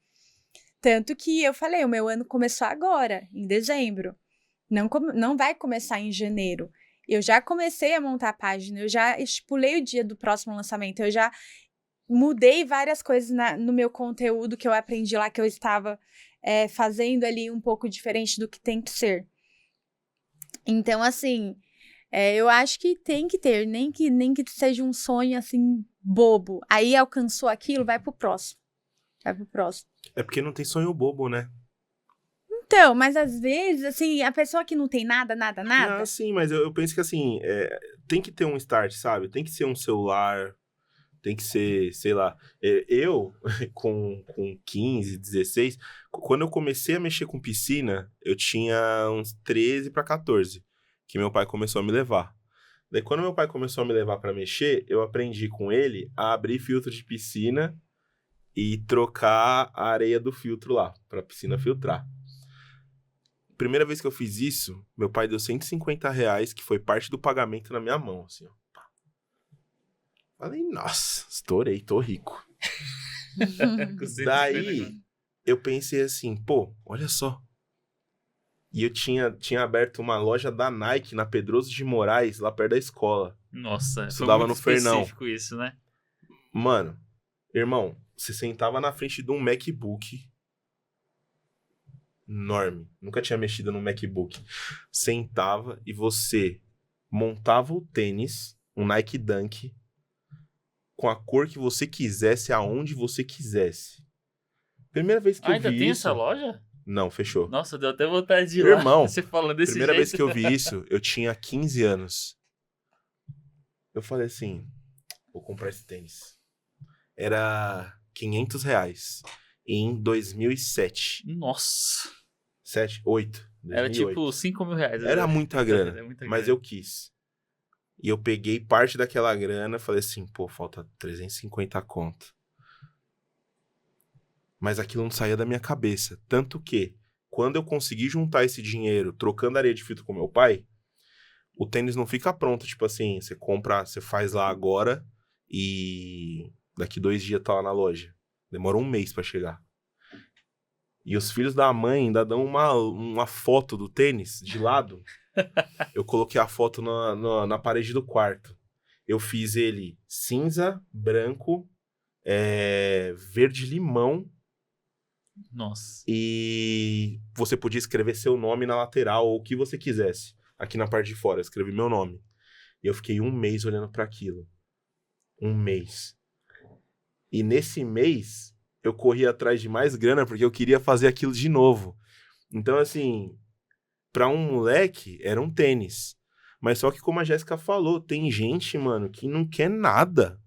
Tanto que eu falei, o meu ano começou agora, em dezembro. Não vai começar em janeiro. Eu já comecei a montar a página, eu já estipulei o dia do próximo lançamento, eu já mudei várias coisas no meu conteúdo que eu aprendi lá, que eu estava fazendo ali um pouco diferente do que tem que ser. Então, assim... eu acho que tem que ter, nem que seja um sonho assim, bobo. Aí alcançou aquilo, vai pro próximo. É porque não tem sonho bobo, né? Então, mas às vezes, assim, a pessoa que não tem nada. Não, sim, mas eu penso que assim, tem que ter um start, sabe? Tem que ser um celular, tem que ser, sei lá. Eu, com 15, 16, quando eu comecei a mexer com piscina, eu tinha uns 13 para 14, que meu pai começou a me levar. Daí, quando meu pai começou a me levar para mexer, eu aprendi com ele a abrir filtro de piscina e trocar a areia do filtro lá, pra piscina filtrar. Primeira vez que eu fiz isso, meu pai deu R$150, que foi parte do pagamento na minha mão, assim, ó. Falei, nossa, estourei, tô rico. Daí, eu pensei assim, pô, olha só. E eu tinha aberto uma loja da Nike na Pedroso de Moraes, lá perto da escola. Nossa, estudava foi muito no Fernão. específico isso, né? Mano, irmão, você sentava na frente de um MacBook enorme. Nunca tinha mexido num MacBook. Sentava e você montava o tênis, um Nike Dunk, com a cor que você quisesse, aonde você quisesse. Primeira vez que eu vi isso... Ainda tem essa loja? Não, fechou. Nossa, deu até vontade de ir Irmão, lá. Você falando desse primeira jeito. vez que eu vi isso, eu tinha 15 anos. Eu falei assim, vou comprar esse tênis. Era R$500 em 2007. Nossa. 7, 8. 2008. Era tipo R$5.000. Era muita grana, Era muita mas grana. eu quis. E eu peguei parte daquela grana, falei assim, pô, falta 350 conto. Mas aquilo não saía da minha cabeça. Tanto que, quando eu consegui juntar esse dinheiro, trocando areia de filtro com meu pai, o tênis não fica pronto, tipo assim, você compra, você faz lá agora e daqui 2 dias tá lá na loja. Demora 1 mês pra chegar. E os filhos da mãe ainda dão uma foto do tênis de lado. Eu coloquei a foto na parede do quarto. Eu fiz ele cinza, branco, verde-limão. Nossa. E você podia escrever seu nome na lateral ou o que você quisesse. Aqui na parte de fora, eu escrevi meu nome. E eu fiquei 1 mês olhando para aquilo. 1 mês. E nesse mês, eu corri atrás de mais grana porque eu queria fazer aquilo de novo. Então, assim, para um moleque, era um tênis. Mas só que, como a Jéssica falou, tem gente, mano, que não quer nada.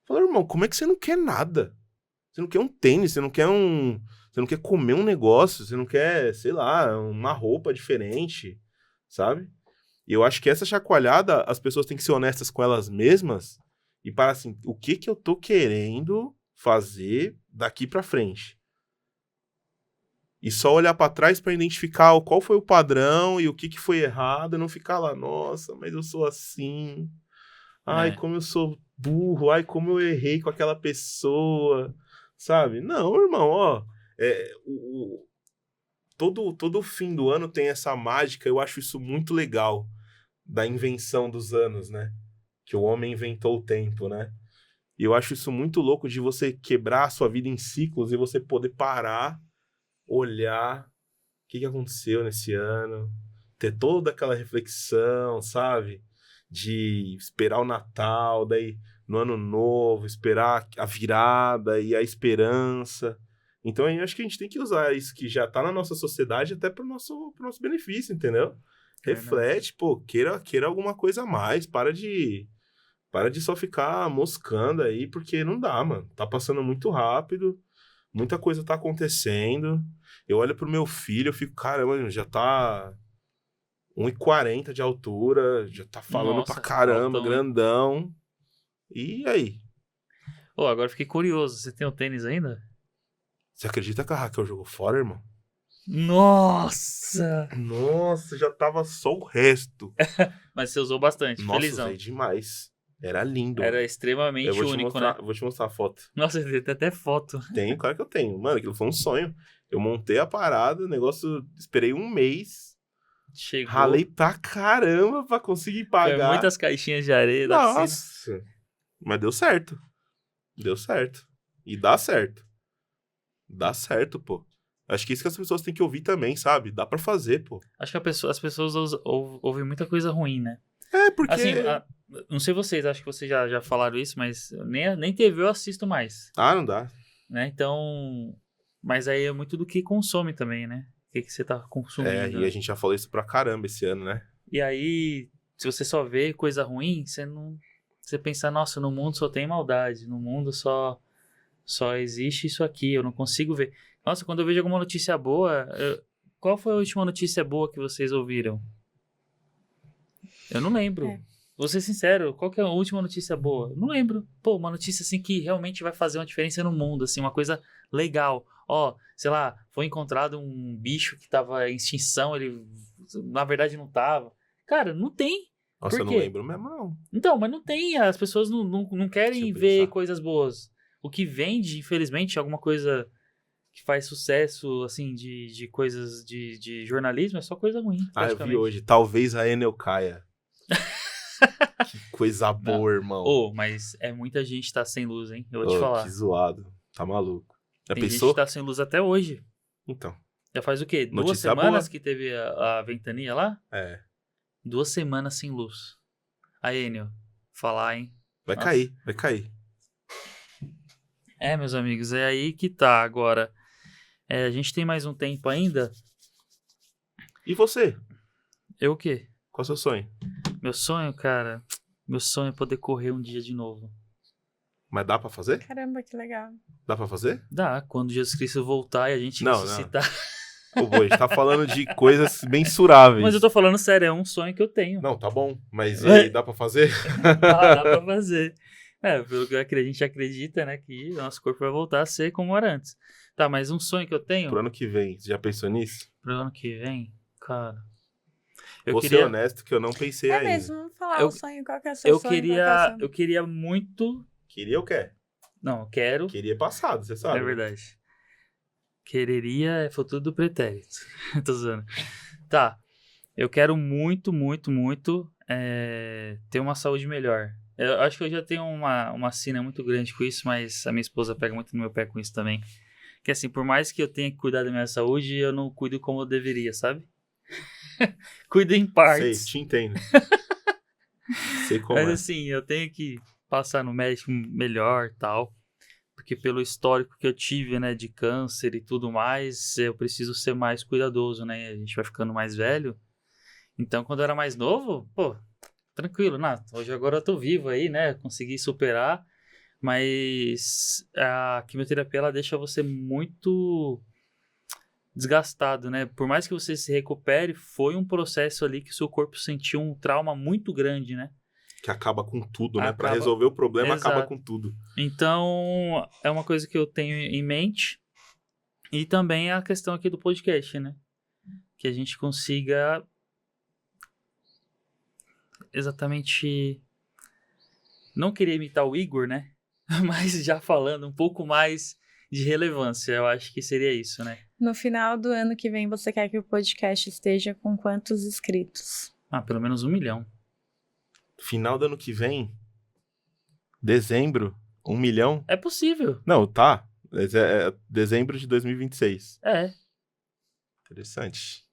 Falou, irmão, como é que você não quer nada? Você não quer um tênis, você não quer você não quer comer um negócio, você não quer, sei lá, uma roupa diferente, sabe? E eu acho que essa chacoalhada, as pessoas têm que ser honestas com elas mesmas e para assim, o que eu tô querendo fazer daqui pra frente? E só olhar pra trás pra identificar qual foi o padrão e o que foi errado, e não ficar lá, nossa, mas eu sou assim. Ai, como eu sou burro, ai, como eu errei com aquela pessoa. Sabe? Não, irmão, ó. Todo fim do ano tem essa mágica, eu acho isso muito legal, da invenção dos anos, né? Que o homem inventou o tempo, né? E eu acho isso muito louco de você quebrar a sua vida em ciclos e você poder parar, olhar o que aconteceu nesse ano, ter toda aquela reflexão, sabe? De esperar o Natal, daí no Ano Novo, esperar a virada e a esperança. Então, eu acho que a gente tem que usar isso que já tá na nossa sociedade até pro nosso benefício, entendeu? Reflete, pô, queira alguma coisa a mais, para de só ficar moscando aí, porque não dá, mano. Tá passando muito rápido, muita coisa tá acontecendo. Eu olho pro meu filho, eu fico, caramba, já tá 1,40 de altura, já tá falando pra caramba, grandão. E aí? Agora fiquei curioso. Você tem o tênis ainda? Você acredita que a Raquel jogou fora, irmão? Nossa! Nossa, já tava só o resto. Mas você usou bastante, nossa, felizão. Usei demais. Era lindo. Era extremamente único, né? Eu vou te mostrar a foto. Nossa, tem até foto. Tenho, claro que eu tenho. Mano, aquilo foi um sonho. Eu montei a parada, o negócio... Esperei 1 mês. Chegou. Ralei pra caramba pra conseguir pagar. Foi muitas caixinhas de areia da piscina. Nossa! Mas deu certo. Deu certo. E dá certo. Dá certo, pô. Acho que isso que as pessoas têm que ouvir também, sabe? Dá pra fazer, pô. Acho que as pessoas ouvem muita coisa ruim, né? Porque... Assim, não sei vocês, acho que vocês já falaram isso, mas nem TV eu assisto mais. Não dá. Né? Então... Mas aí é muito do que consome também, né? O que você tá consumindo. E a gente já falou isso pra caramba esse ano, né? E aí, se você só vê coisa ruim, você pensa, nossa, no mundo só tem maldade, no mundo só existe isso aqui, eu não consigo ver. Nossa, quando eu vejo alguma notícia boa, qual foi a última notícia boa que vocês ouviram? Eu não lembro. Vou ser sincero, qual que é a última notícia boa? Não lembro. Pô, uma notícia assim que realmente vai fazer uma diferença no mundo, assim, uma coisa legal. Sei lá, foi encontrado um bicho que tava em extinção, ele na verdade não tava. Cara, não tem. Nossa, eu não lembro mesmo, não. Então, mas não tem, as pessoas não querem ver coisas boas. O que vende, infelizmente, alguma coisa que faz sucesso, assim, de coisas de jornalismo, é só coisa ruim. Eu vi hoje. Talvez a Enel caia. Que coisa boa, irmão. Mas muita gente tá sem luz, hein? Eu vou te falar. Que zoado. Tá maluco. Tem gente que tá sem luz até hoje. Então. Já faz o quê? Notícia 2 semanas boa. Que teve a ventania lá? 2 semanas sem luz. Aí, Enel, falar, hein? Vai cair. Meus amigos, é aí que tá agora. A gente tem mais um tempo ainda. E você? Eu o quê? Qual é o seu sonho? Meu sonho, cara... Meu sonho é poder correr um dia de novo. Mas dá pra fazer? Caramba, que legal. Dá pra fazer? Dá, quando Jesus Cristo voltar e a gente ressuscitar. Não. A gente tá falando de coisas mensuráveis. Mas eu tô falando sério, é um sonho que eu tenho. Não, tá bom. Mas e aí, dá pra fazer? Dá pra fazer. Pelo que a gente acredita, né, que o nosso corpo vai voltar a ser como era antes. Tá, mas um sonho que eu tenho... Pro ano que vem, você já pensou nisso? Pro ano que vem, cara... Vou ser honesto que eu não pensei ainda. É mesmo, vamos falar o sonho, qual que é o seu sonho? Eu queria muito... Queria ou quer? Não, quero... Queria passado, você sabe. É verdade. Quereria é futuro do pretérito. Tô zoando. Tá, eu quero muito, muito, muito ter uma saúde melhor. Eu acho que eu já tenho uma sina muito grande com isso, mas a minha esposa pega muito no meu pé com isso também. Que assim, por mais que eu tenha que cuidar da minha saúde, eu não cuido como eu deveria, sabe? Cuido em partes. Sei, te entendo. Sei como Mas assim, eu tenho que passar no médico melhor e tal. Porque pelo histórico que eu tive, né, de câncer e tudo mais, eu preciso ser mais cuidadoso, né? A gente vai ficando mais velho. Então, quando eu era mais novo, pô, tranquilo, hoje agora eu tô vivo aí, né? Consegui superar. Mas a quimioterapia, ela deixa você muito desgastado, né? Por mais que você se recupere, foi um processo ali que o seu corpo sentiu um trauma muito grande, né? Que acaba com tudo, né? Pra resolver o problema, Exato. acaba com tudo. Então, é uma coisa que eu tenho em mente. E também a questão aqui do podcast, né? Que a gente consiga exatamente... Não queria imitar o Igor, né? Mas já falando um pouco mais de relevância, eu acho que seria isso, né? No final do ano que vem, você quer que o podcast esteja com quantos inscritos? Pelo menos 1 milhão. Final do ano que vem, dezembro, 1 milhão? É possível. Não, tá. É dezembro de 2026. Interessante.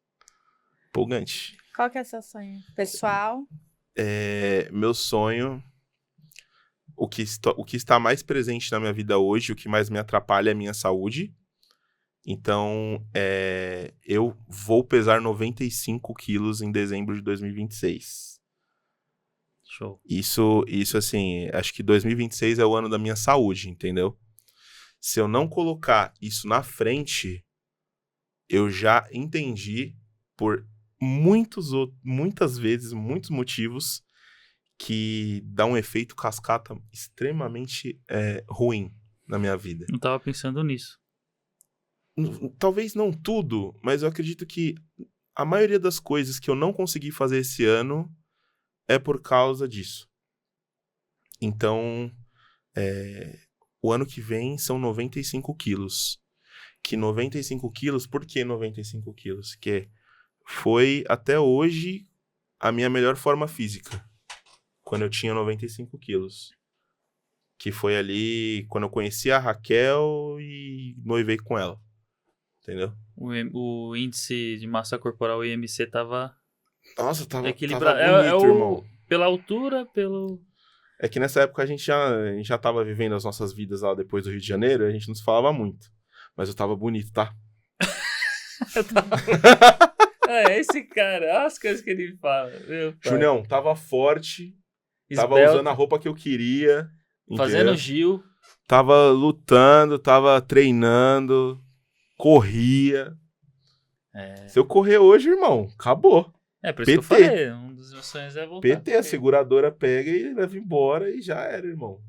Empolgante. Qual que é o seu sonho? Pessoal? Meu sonho... O que está mais presente na minha vida hoje, o que mais me atrapalha é a minha saúde. Então, eu vou pesar 95 quilos em dezembro de 2026. Show. Isso, assim, acho que 2026 é o ano da minha saúde, entendeu? Se eu não colocar isso na frente, eu já entendi por muitas vezes, muitos motivos, que dá um efeito cascata extremamente ruim na minha vida. Não tava pensando nisso. Talvez não tudo, mas eu acredito que a maioria das coisas que eu não consegui fazer esse ano é por causa disso. Então, o ano que vem são 95 quilos. Que 95 quilos, por que 95 quilos? Que foi até hoje a minha melhor forma física. Quando eu tinha 95 quilos. Que foi ali quando eu conheci a Raquel e noivei com ela. Entendeu? O índice de massa corporal, o IMC, tava... Nossa, tava equilibrado. bonito, irmão. Pela altura, pelo... É que nessa época a gente já tava vivendo as nossas vidas lá depois do Rio de Janeiro e a gente não se falava muito. Mas eu tava bonito, tá? Esse cara, olha as coisas que ele fala. Junião, tava forte, Esbelto, tava usando a roupa que eu queria. Fazendo entendeu? Gil. Tava lutando, tava treinando, corria. Se eu correr hoje, irmão, acabou. Por isso que eu falei, um dos meus sonhos é voltar. PT, a seguradora pega e leva embora e já era, irmão.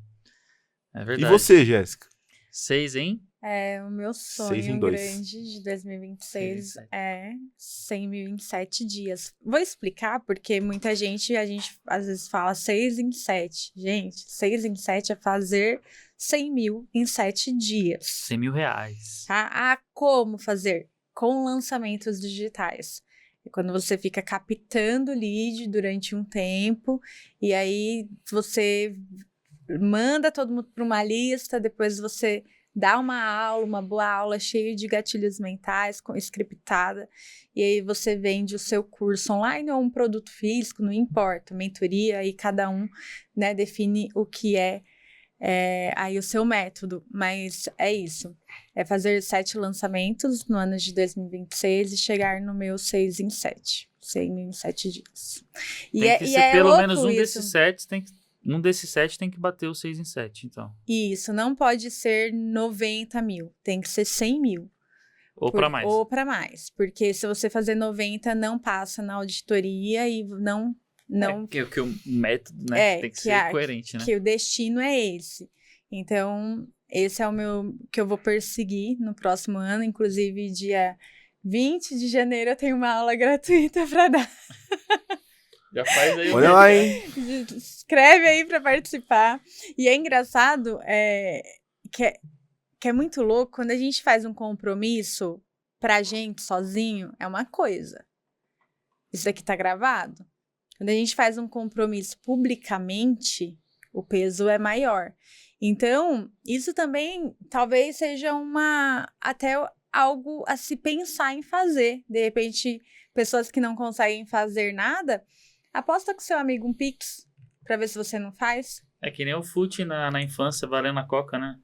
É verdade. E você, Jéssica? 6, hein? O meu 6 em sonho 2. grande de 2026 6 em 7. é 100 mil em 7 dias. Vou explicar, porque muita gente, a gente às vezes fala 6 em 7. Gente, 6 em 7 é fazer 100 mil em 7 dias. 100 mil reais. Tá? Como fazer? Com lançamentos digitais. É quando você fica captando lead durante um tempo, e aí você manda todo mundo para uma lista, depois você dá uma boa aula cheia de gatilhos mentais, scriptada, e aí você vende o seu curso online ou um produto físico, não importa, mentoria, aí cada um, né, define o que é aí o seu método, mas é isso. É fazer 7 lançamentos no ano de 2026 e chegar no meu 6 em 7. 100 mil em 7 dias. Tem que ser pelo menos um desses 7, um desses 7 tem que bater o 6 em 7, então. Isso, não pode ser 90 mil, tem que ser 100 mil. Ou para mais. Ou para mais, porque se você fazer 90, não passa na auditoria e não... Que o método, né, tem que ser coerente, né? Que o destino é esse. Então, esse é o meu que eu vou perseguir no próximo ano, inclusive dia 20 de janeiro eu tenho uma aula gratuita pra dar. Já faz aí. Olha lá, hein? Escreve aí pra participar. E é engraçado, que é muito louco, quando a gente faz um compromisso pra gente sozinho, é uma coisa. Isso daqui tá gravado. Quando a gente faz um compromisso publicamente, o peso é maior. Então, isso também talvez seja até algo a se pensar em fazer. De repente, pessoas que não conseguem fazer nada, aposta com seu amigo um Pix, pra ver se você não faz. É que nem o fute na infância valendo a coca, né?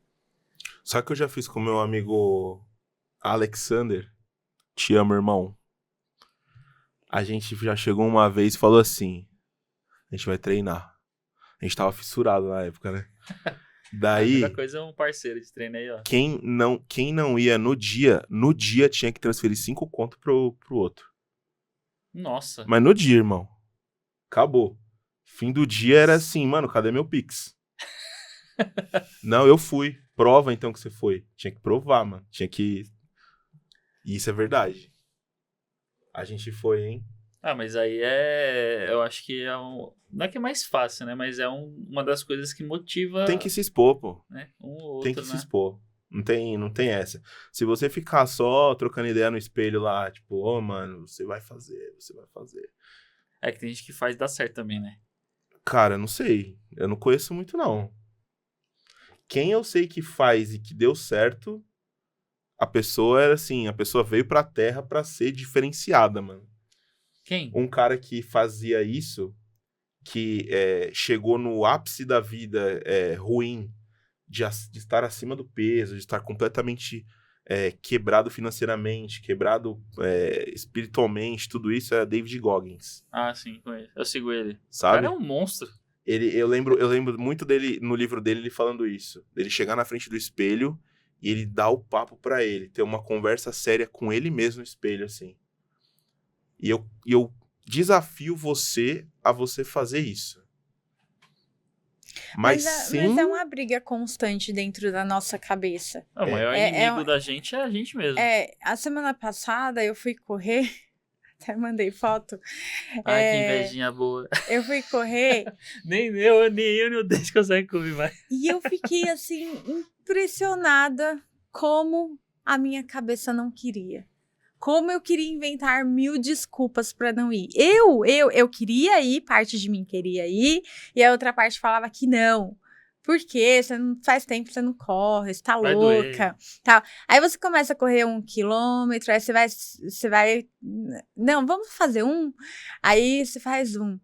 Sabe o que eu já fiz com meu amigo Alexander? Te amo, irmão. A gente já chegou uma vez e falou assim, a gente vai treinar. A gente tava fissurado na época, né? A Daí, melhor coisa é um parceiro de treino aí, ó. quem não ia no dia tinha que transferir 5 conto pro outro. Nossa. Mas no dia, irmão. Acabou. Fim do dia era assim, mano, cadê meu Pix? Não, eu fui. Prova então que você foi. Tinha que provar, mano. Tinha que... E isso é verdade. A gente foi, hein? Ah, mas aí eu acho que não é que é mais fácil, né? Mas é uma das coisas que motiva... Tem que se expor, pô. Né? Um ou outro, Tem que né? se expor. Não tem essa. Se você ficar só trocando ideia no espelho lá, tipo, ô, mano, você vai fazer. É que tem gente que faz e dá certo também, né? Cara, não sei. Eu não conheço muito, não. Quem eu sei que faz e que deu certo, a pessoa era assim, a pessoa veio pra Terra pra ser diferenciada, mano. Quem? Um cara que fazia isso, que chegou no ápice da vida ruim, de estar acima do peso, de estar completamente quebrado financeiramente, quebrado espiritualmente, tudo isso é David Goggins. Ah, sim, conheço. Eu sigo ele. O Sabe? cara é um monstro. Eu lembro muito dele, no livro dele, ele falando isso. Ele chegar na frente do espelho e ele dar o papo pra ele, ter uma conversa séria com ele mesmo no espelho, assim. E eu desafio você a você fazer isso. Mas Mas é uma briga constante dentro da nossa cabeça. O maior inimigo da gente é a gente mesmo. A semana passada eu fui correr, até mandei foto. Ai, que invejinha boa. Eu fui correr. nem eu, nem o Deus consegue correr mais. E eu fiquei, assim, impressionada como a minha cabeça não queria. Como eu queria inventar 1000 desculpas pra não ir. Eu queria ir, parte de mim queria ir, e a outra parte falava que não. Por quê? Você não faz tempo que você não corre, você tá Vai louca. Tal. Aí você começa a correr 1 quilômetro, aí você vai... Não, vamos fazer 1? Aí você faz 1.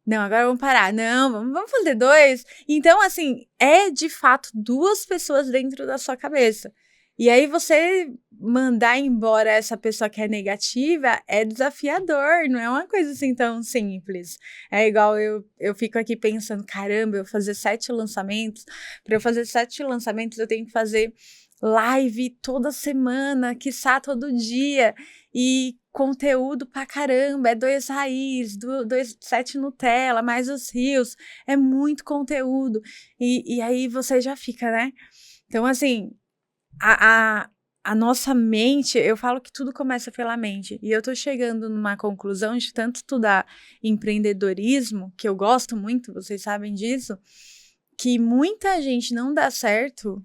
Não, agora vamos parar. Não, vamos fazer 2. Então, assim, é de fato 2 pessoas dentro da sua cabeça. E aí você mandar embora essa pessoa que é negativa é desafiador, não é uma coisa assim tão simples. É igual eu fico aqui pensando, caramba, eu vou fazer 7 lançamentos. Para eu fazer 7 lançamentos eu tenho que fazer live toda semana, quiçá todo dia. E conteúdo pra caramba, 2 raiz, 7 Nutella, mais os rios, é muito conteúdo. E aí você já fica, né? Então, assim... A nossa mente, eu falo que tudo começa pela mente, e eu tô chegando numa conclusão de tanto estudar empreendedorismo, que eu gosto muito, vocês sabem disso, que muita gente não dá certo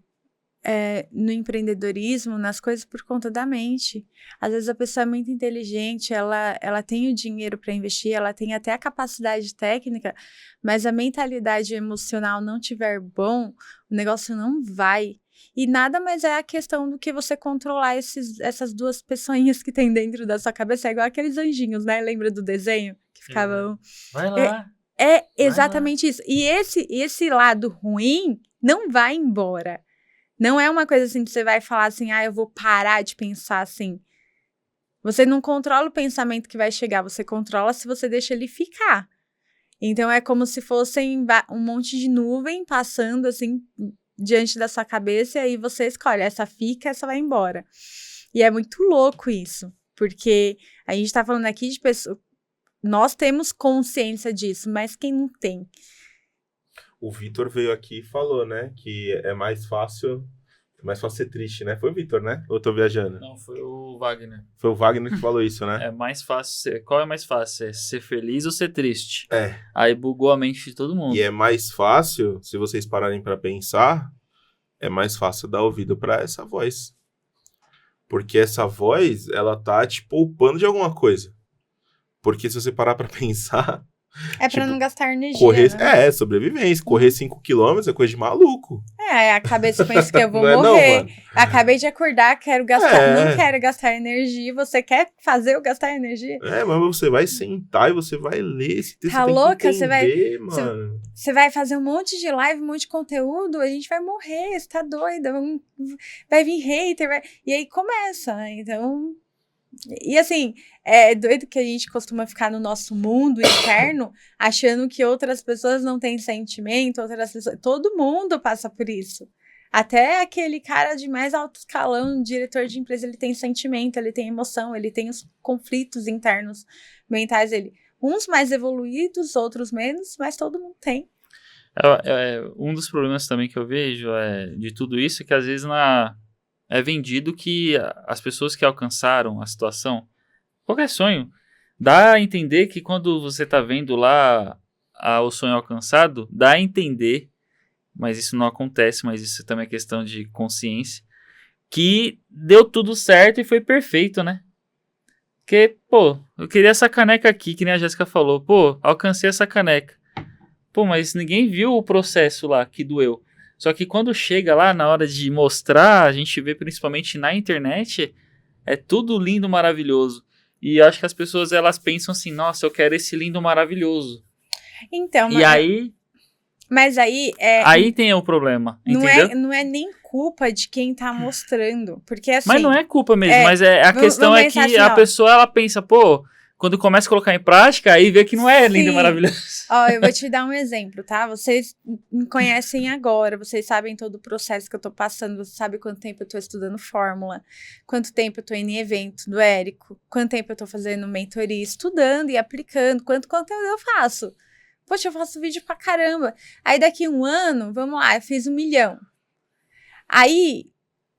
no empreendedorismo, nas coisas por conta da mente. Às vezes a pessoa é muito inteligente, ela tem o dinheiro para investir, ela tem até a capacidade técnica, mas a mentalidade emocional não tiver bom, o negócio não vai. E nada mais é a questão do que você controlar essas 2 pessoinhas que tem dentro da sua cabeça. É igual aqueles anjinhos, né? Lembra do desenho? Que ficavam... Vai lá. É exatamente isso. E esse lado ruim não vai embora. Não é uma coisa assim que você vai falar assim, eu vou parar de pensar assim. Você não controla o pensamento que vai chegar, você controla se você deixa ele ficar. Então é como se fossem um monte de nuvem passando assim... diante da sua cabeça, e aí você escolhe, essa fica, essa vai embora. E é muito louco isso, porque a gente tá falando aqui de pessoas, nós temos consciência disso, mas quem não tem? O Vitor veio aqui e falou, né, que é mais fácil É mais fácil ser triste, né? Foi o Vitor, né? Ou eu tô viajando? Não, foi o Wagner. Foi o Wagner que falou isso, né? É mais fácil qual é mais fácil? É ser feliz ou ser triste? É. Aí bugou a mente de todo mundo. E é mais fácil, se vocês pararem pra pensar, é mais fácil dar ouvido pra essa voz. Porque essa voz, ela tá te poupando de alguma coisa. Porque se você parar pra pensar, É pra Tipo, não gastar energia, correr... né? É, sobrevivência. Correr 5 km é coisa de maluco. É, a cabeça pensa que eu vou Não é não, morrer. mano? Acabei de acordar, quero gastar. É. Não quero gastar energia. Você quer fazer eu gastar energia? É, mas você vai sentar e você vai ler esse texto. Tá você tem louca? que Você vai- entender, mano. Você vai fazer um monte de live, um monte de conteúdo, a gente vai morrer, você tá doida? Vai vir hater, e aí começa, né? Então... E assim, é doido que a gente costuma ficar no nosso mundo interno, achando que outras pessoas não têm sentimento, outras pessoas... Todo mundo passa por isso. Até aquele cara de mais alto escalão, diretor de empresa, ele tem sentimento, ele tem emoção, ele tem os conflitos internos mentais dele. Uns mais evoluídos, outros menos, mas todo mundo tem. Um dos problemas também que eu vejo de tudo isso é que às vezes é vendido que as pessoas que alcançaram a situação, qualquer sonho, dá a entender que quando você tá vendo lá o sonho alcançado, dá a entender, mas isso não acontece, mas isso também é questão de consciência, que deu tudo certo e foi perfeito, né? Porque, pô, eu queria essa caneca aqui, que nem a Jéssica falou, pô, alcancei essa caneca. Pô, mas ninguém viu o processo lá que doeu. Só que quando chega lá, na hora de mostrar, a gente vê principalmente na internet, é tudo lindo, maravilhoso. E eu acho que as pessoas, elas pensam assim, nossa, eu quero esse lindo, maravilhoso. Então, E aí, mas aí aí tem o problema, entendeu? não é nem culpa de quem tá mostrando, porque assim... Mas não é culpa mesmo, é, mas a questão vamos é pensar que assim, a ó. pessoa, ela pensa, pô, quando começa a colocar em prática, aí vê que não é lindo e Sim. maravilhoso. Ó, eu vou te dar um exemplo, tá? Vocês me conhecem agora, vocês sabem todo o processo que eu tô passando, você sabe quanto tempo eu tô estudando fórmula, quanto tempo eu tô indo em evento do Érico, quanto tempo eu tô fazendo mentoria, estudando e aplicando, quanto conteúdo eu faço. Poxa, eu faço vídeo pra caramba. Aí daqui 1 ano, vamos lá, eu fiz 1 milhão. Aí...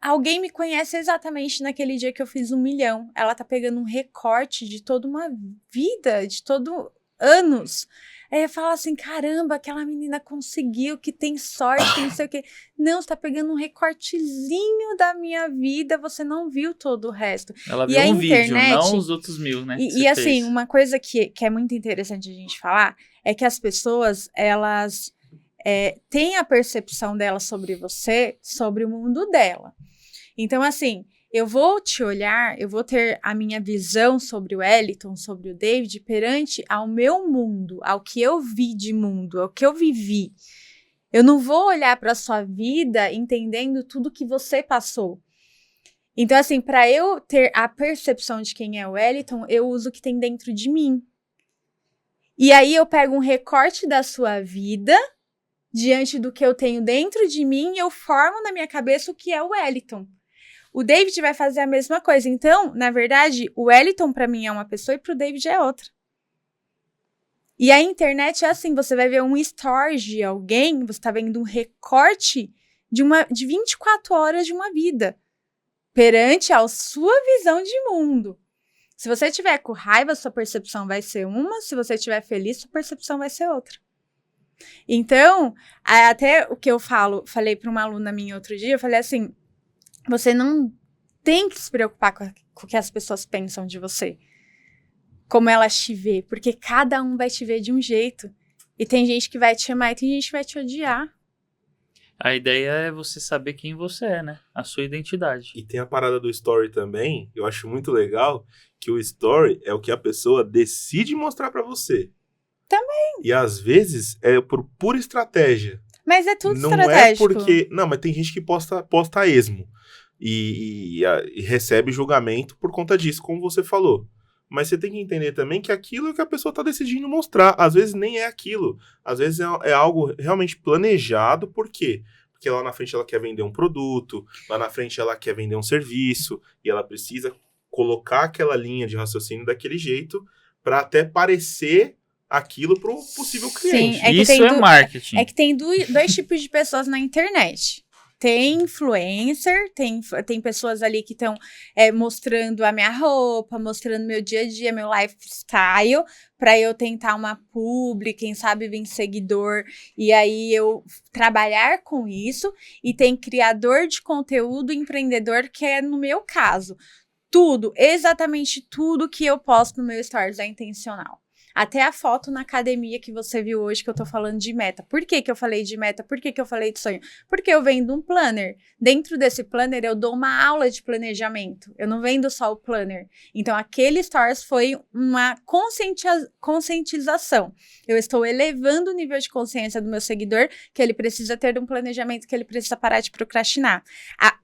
Alguém me conhece exatamente naquele dia que eu fiz 1 milhão. Ela tá pegando um recorte de toda uma vida, de todo anos. Aí eu falo assim, caramba, aquela menina conseguiu, que tem sorte, que não sei o quê. Não, você tá pegando um recortezinho da minha vida, você não viu todo o resto. Ela E viu a um vídeo, internet- não os outros 1000, né? que E você assim, fez. uma coisa que é muito interessante a gente falar, é que as pessoas, elas têm a percepção delas sobre você, sobre o mundo dela. Então, assim, eu vou te olhar, eu vou ter a minha visão sobre o Wellington, sobre o David, perante ao meu mundo, ao que eu vi de mundo, ao que eu vivi. Eu não vou olhar para a sua vida entendendo tudo que você passou. Então, assim, para eu ter a percepção de quem é o Wellington, eu uso o que tem dentro de mim. E aí eu pego um recorte da sua vida, diante do que eu tenho dentro de mim, e eu formo na minha cabeça o que é o Wellington. O David vai fazer a mesma coisa. Então, na verdade, o Wellington para mim é uma pessoa e pro David é outra. E a internet é assim, você vai ver um story de alguém, você tá vendo um recorte de 24 horas de uma vida, perante a sua visão de mundo. Se você tiver com raiva, sua percepção vai ser uma, se você estiver feliz, sua percepção vai ser outra. Então, até o que eu falei para uma aluna minha outro dia, eu falei assim, você não tem que se preocupar com o que as pessoas pensam de você, como elas te vê, porque cada um vai te ver de um jeito. E tem gente que vai te amar e tem gente que vai te odiar. A ideia é você saber quem você é, né? A sua identidade. E tem a parada do story também, eu acho muito legal, que o story é o que a pessoa decide mostrar pra você. Também. E às vezes é por pura estratégia. Mas é tudo Não estratégico. é porque... Não, mas tem gente que posta a esmo. E recebe julgamento por conta disso, como você falou. Mas você tem que entender também que aquilo é o que a pessoa está decidindo mostrar. Às vezes nem é aquilo. Às vezes é algo realmente planejado. Por quê? Porque lá na frente ela quer vender um produto, lá na frente ela quer vender um serviço, e ela precisa colocar aquela linha de raciocínio daquele jeito para até parecer aquilo para o possível cliente. Sim, é que Isso tem é marketing. É que tem dois tipos de pessoas na internet. tem influencer, tem pessoas ali que estão mostrando a minha roupa, mostrando meu dia a dia, meu lifestyle, para eu tentar uma publi, quem sabe vir seguidor, e aí eu trabalhar com isso. E tem criador de conteúdo, empreendedor, que é no meu caso. Tudo, exatamente tudo que eu posto no meu Stories é intencional. Até a foto na academia que você viu hoje, que eu tô falando de meta. Por que que eu falei de meta? Por que que eu falei de sonho? Porque eu vendo um planner. Dentro desse planner, eu dou uma aula de planejamento. Eu não vendo só o planner. Então, aquele Stories foi uma conscientização. Eu estou elevando o nível de consciência do meu seguidor, que ele precisa ter um planejamento, que ele precisa parar de procrastinar.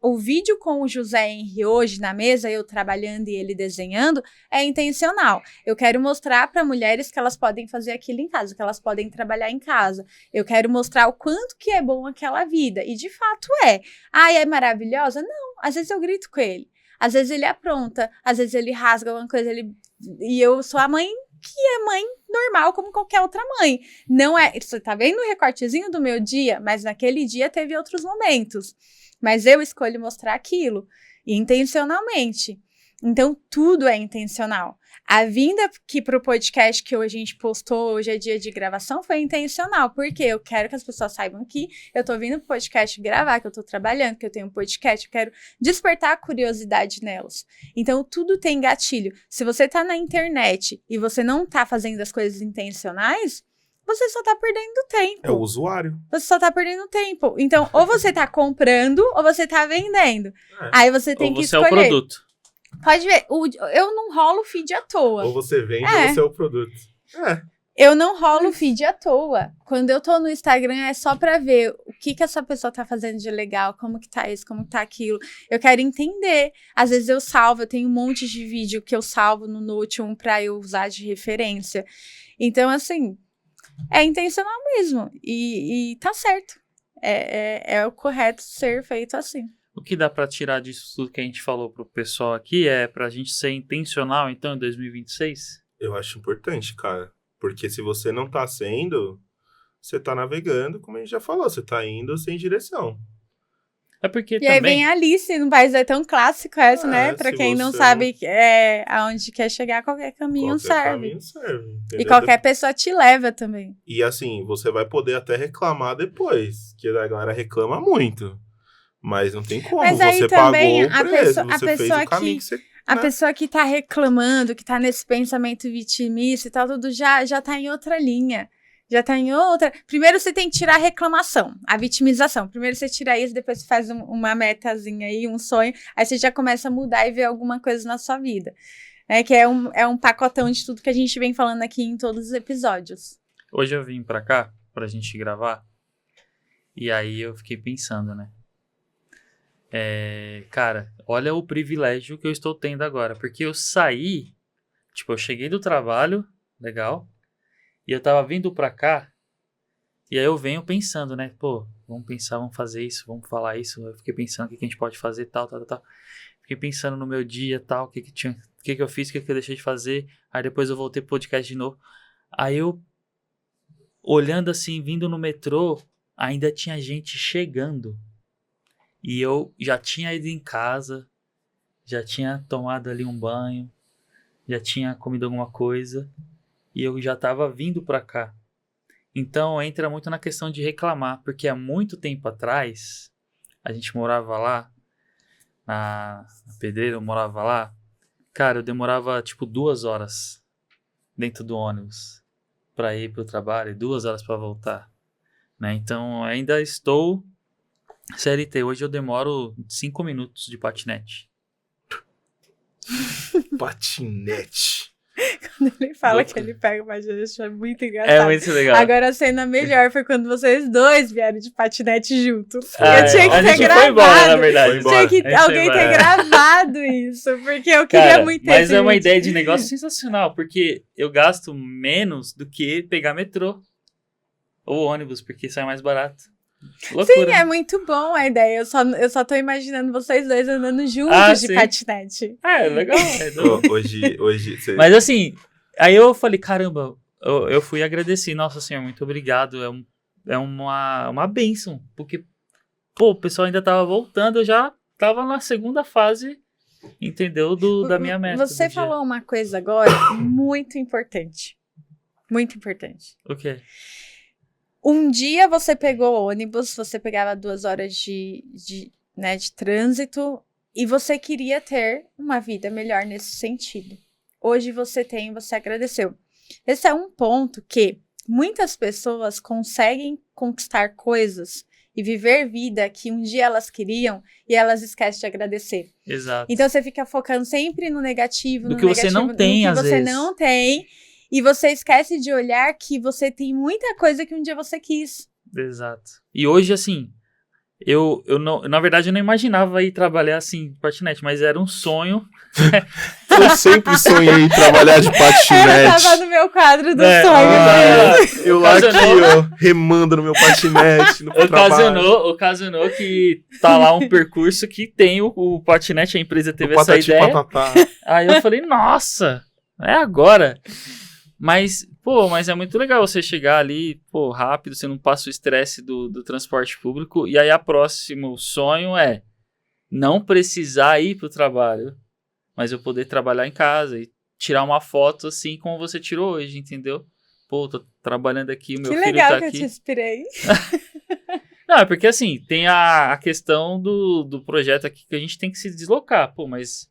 O vídeo com o José Henry hoje na mesa, eu trabalhando e ele desenhando, é intencional. Eu quero mostrar para mulheres que elas podem fazer aquilo em casa, que elas podem trabalhar em casa. Eu quero mostrar o quanto que é bom aquela vida. E de fato é. Ai, é maravilhosa? Não. Às vezes eu grito com ele. Às vezes ele apronta. Às vezes ele rasga alguma coisa. E eu sou a mãe que é mãe normal, como qualquer outra mãe. Não é... Você tá vendo o recortezinho do meu dia? Mas naquele dia teve outros momentos. Mas eu escolho mostrar aquilo. Intencionalmente. Então, tudo é intencional. A vinda aqui pro podcast que a gente postou, hoje é dia de gravação, foi intencional, porque eu quero que as pessoas saibam que eu tô vindo pro podcast gravar, que eu tô trabalhando, que eu tenho um podcast, eu quero despertar a curiosidade nelas. Então, tudo tem gatilho. Se você tá na internet e você não tá fazendo as coisas intencionais, você só tá perdendo tempo. É o usuário. Você só tá perdendo tempo. Então, ou você tá comprando, ou você tá vendendo. Aí você tem que escolher. Ou você é o produto. Pode ver, eu não rolo feed à toa. Ou você vende ou você é o produto. Eu não rolo feed à toa. Quando eu tô no Instagram é só pra ver o que essa pessoa tá fazendo de legal, como que tá isso, como que tá aquilo. Eu quero entender. Às vezes eu salvo, eu tenho um monte de vídeo que eu salvo no Notion pra eu usar de referência. Então, assim, é intencional mesmo. E tá certo. É o correto ser feito assim. O que dá pra tirar disso tudo que a gente falou pro pessoal aqui é pra gente ser intencional, então, em 2026? Eu acho importante, cara. Porque se você não tá sendo, você tá navegando, como a gente já falou, você tá indo sem direção. É porque e também... aí vem a Alice, no país é tão clássico essa, né? Pra quem não sabe aonde quer chegar, qualquer caminho serve. E qualquer pessoa te leva também. E assim, você vai poder até reclamar depois, que a galera reclama muito. Mas não tem como, mas aí você também pagou o preço, você fez o caminho que você... A pessoa que tá reclamando, que tá nesse pensamento vitimista e tal, tudo já tá em outra linha. Já tá em outra... Primeiro você tem que tirar a reclamação, a vitimização. Primeiro você tira isso, depois você faz uma metazinha aí, um sonho. Aí você já começa a mudar e ver alguma coisa na sua vida. Que é um pacotão de tudo que a gente vem falando aqui em todos os episódios. Hoje eu vim pra cá, pra gente gravar. E aí eu fiquei pensando, né? Cara, olha o privilégio que eu estou tendo agora. Porque eu saí, eu cheguei do trabalho, legal, e eu tava vindo pra cá, e aí eu venho pensando, né? Pô, vamos pensar, vamos fazer isso, vamos falar isso. Eu fiquei pensando o que a gente pode fazer, tal. Fiquei pensando no meu dia, tal, o que eu fiz, o que eu deixei de fazer. Aí depois eu voltei pro podcast de novo. Aí eu, olhando assim, vindo no metrô, ainda tinha gente chegando. E eu já tinha ido em casa, já tinha tomado ali um banho, já tinha comido alguma coisa e eu já estava vindo para cá. Então entra muito na questão de reclamar, porque há muito tempo atrás, a gente morava lá, na Pedreira, eu morava lá, cara, eu demorava 2 horas dentro do ônibus para ir para o trabalho e 2 horas para voltar, né? Então ainda estou... CLT, hoje eu demoro 5 minutos de patinete. Patinete. Quando ele fala que ele pega o patinete, é muito engraçado. É muito legal. Agora a cena melhor foi quando vocês dois vieram de patinete junto. Eu tinha que a ter gente gravado. foi embora, na verdade. Tinha que alguém ter gravado isso, porque eu queria muito ter mas é uma ideia de negócio sensacional, porque eu gasto menos do que pegar metrô ou ônibus, porque sai mais barato. Loucura. Sim, é muito bom a ideia. Eu só tô imaginando vocês dois andando juntos de patinete. Legal. Hoje você... Mas assim, aí eu falei, caramba, eu fui agradecer. Nossa Senhora, muito obrigado. É uma bênção, porque pô, o pessoal ainda tava voltando, eu já tava na segunda fase, entendeu? Da minha meta. Você falou uma coisa agora muito importante. Muito importante. O quê? Um dia você pegou o ônibus, você pegava 2 horas de trânsito e você queria ter uma vida melhor nesse sentido. Hoje você tem, você agradeceu. Esse é um ponto que muitas pessoas conseguem conquistar coisas e viver vida que um dia elas queriam e elas esquecem de agradecer. Exato. Então você fica focando sempre no negativo, Do que você não tem, às vezes. No que você não tem. E você esquece de olhar que você tem muita coisa que um dia você quis. Exato. E hoje, assim, eu não, na verdade, eu não imaginava ir trabalhar assim, de patinete, mas era um sonho. Eu sempre sonhei em trabalhar de patinete. Tava no meu quadro do É, sonho. Eu lá aqui, ó, remando no meu patinete, no trabalho. Ocasionou que tá lá um percurso que tem o patinete, a empresa teve essa Patati ideia. patatá. Aí eu falei, nossa, é agora. Mas é muito legal você chegar ali, pô, rápido, você não passa o estresse do transporte público. E aí, o próximo sonho é não precisar ir pro trabalho, mas eu poder trabalhar em casa e tirar uma foto assim como você tirou hoje, entendeu? Pô, tô trabalhando aqui, o meu filho tá aqui. Que legal que eu te inspirei. Não, é porque assim, tem a questão do projeto aqui que a gente tem que se deslocar, pô, mas...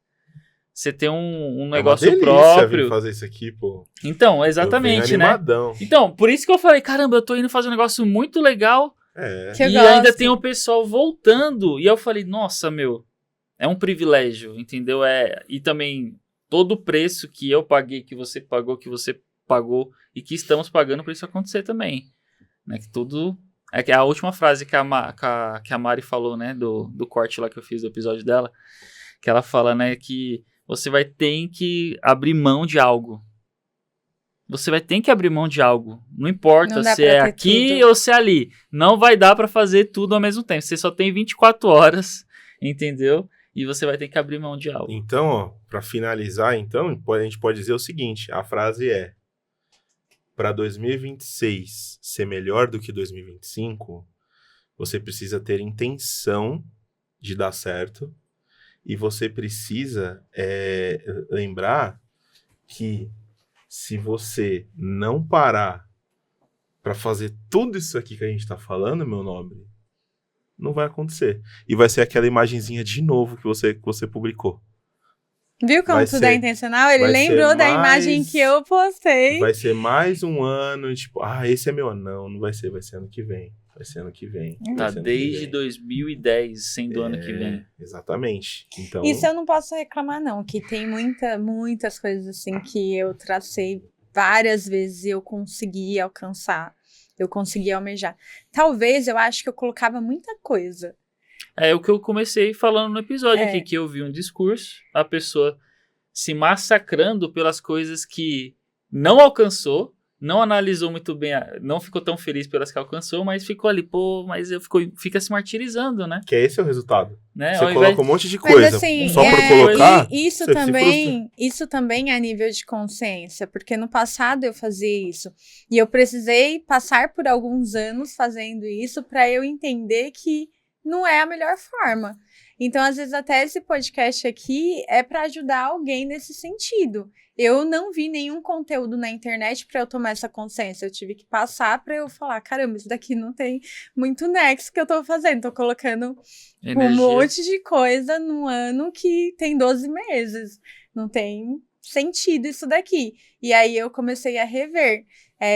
Você tem um negócio é uma delícia próprio. Vir fazer isso aqui, pô. Então, exatamente, né? Então, por isso que eu falei, caramba, eu tô indo fazer um negócio muito legal. Que eu e gosto. Ainda tem o pessoal voltando. E eu falei, nossa, meu, é um privilégio, entendeu? E também todo o preço que eu paguei, que você pagou e que estamos pagando para isso acontecer também. Né? Que tudo... É que a última frase que a Mari falou, né? Do corte lá que eu fiz do episódio dela. Que ela fala, né, que você vai ter que abrir mão de algo. Você vai ter que abrir mão de algo. Não importa se é aqui tudo. ou se é ali. Não vai dar pra fazer tudo ao mesmo tempo. Você só tem 24 horas, entendeu? E você vai ter que abrir mão de algo. Então, ó, pra finalizar, então, a gente pode dizer o seguinte. A frase é: para 2026 ser melhor do que 2025, você precisa ter intenção de dar certo. E você precisa lembrar que se você não parar para fazer tudo isso aqui que a gente tá falando, meu nobre, não vai acontecer. E vai ser aquela imagenzinha de novo que você publicou. Viu como tudo é intencional? Ele lembrou da imagem que eu postei. Vai ser mais um ano, tipo, esse é meu ano. Não vai ser ano que vem. Vai ser ano que vem. Tá desde 2010 sendo ano que vem. Exatamente. Então... Isso eu não posso reclamar, não. Que tem muitas coisas assim que eu tracei várias vezes e eu consegui alcançar. Eu consegui almejar. Talvez eu acho que eu colocava muita coisa. É o que eu comecei falando no episódio aqui, que eu vi um discurso, a pessoa se massacrando pelas coisas que não alcançou, não analisou muito bem, não ficou tão feliz pelas que alcançou, mas ficou ali, mas fica se martirizando, né? Que esse é o resultado. Né? Você coloca um monte de coisa, mas, assim, só por colocar, isso também é nível de consciência, porque no passado eu fazia isso, e eu precisei passar por alguns anos fazendo isso para eu entender que não é a melhor forma. Então, às vezes, até esse podcast aqui é para ajudar alguém nesse sentido. Eu não vi nenhum conteúdo na internet para eu tomar essa consciência. Eu tive que passar para eu falar, caramba, isso daqui não tem muito nexo que eu tô fazendo. Tô colocando um monte de coisa no ano que tem 12 meses. Não tem sentido isso daqui. E aí eu comecei a rever.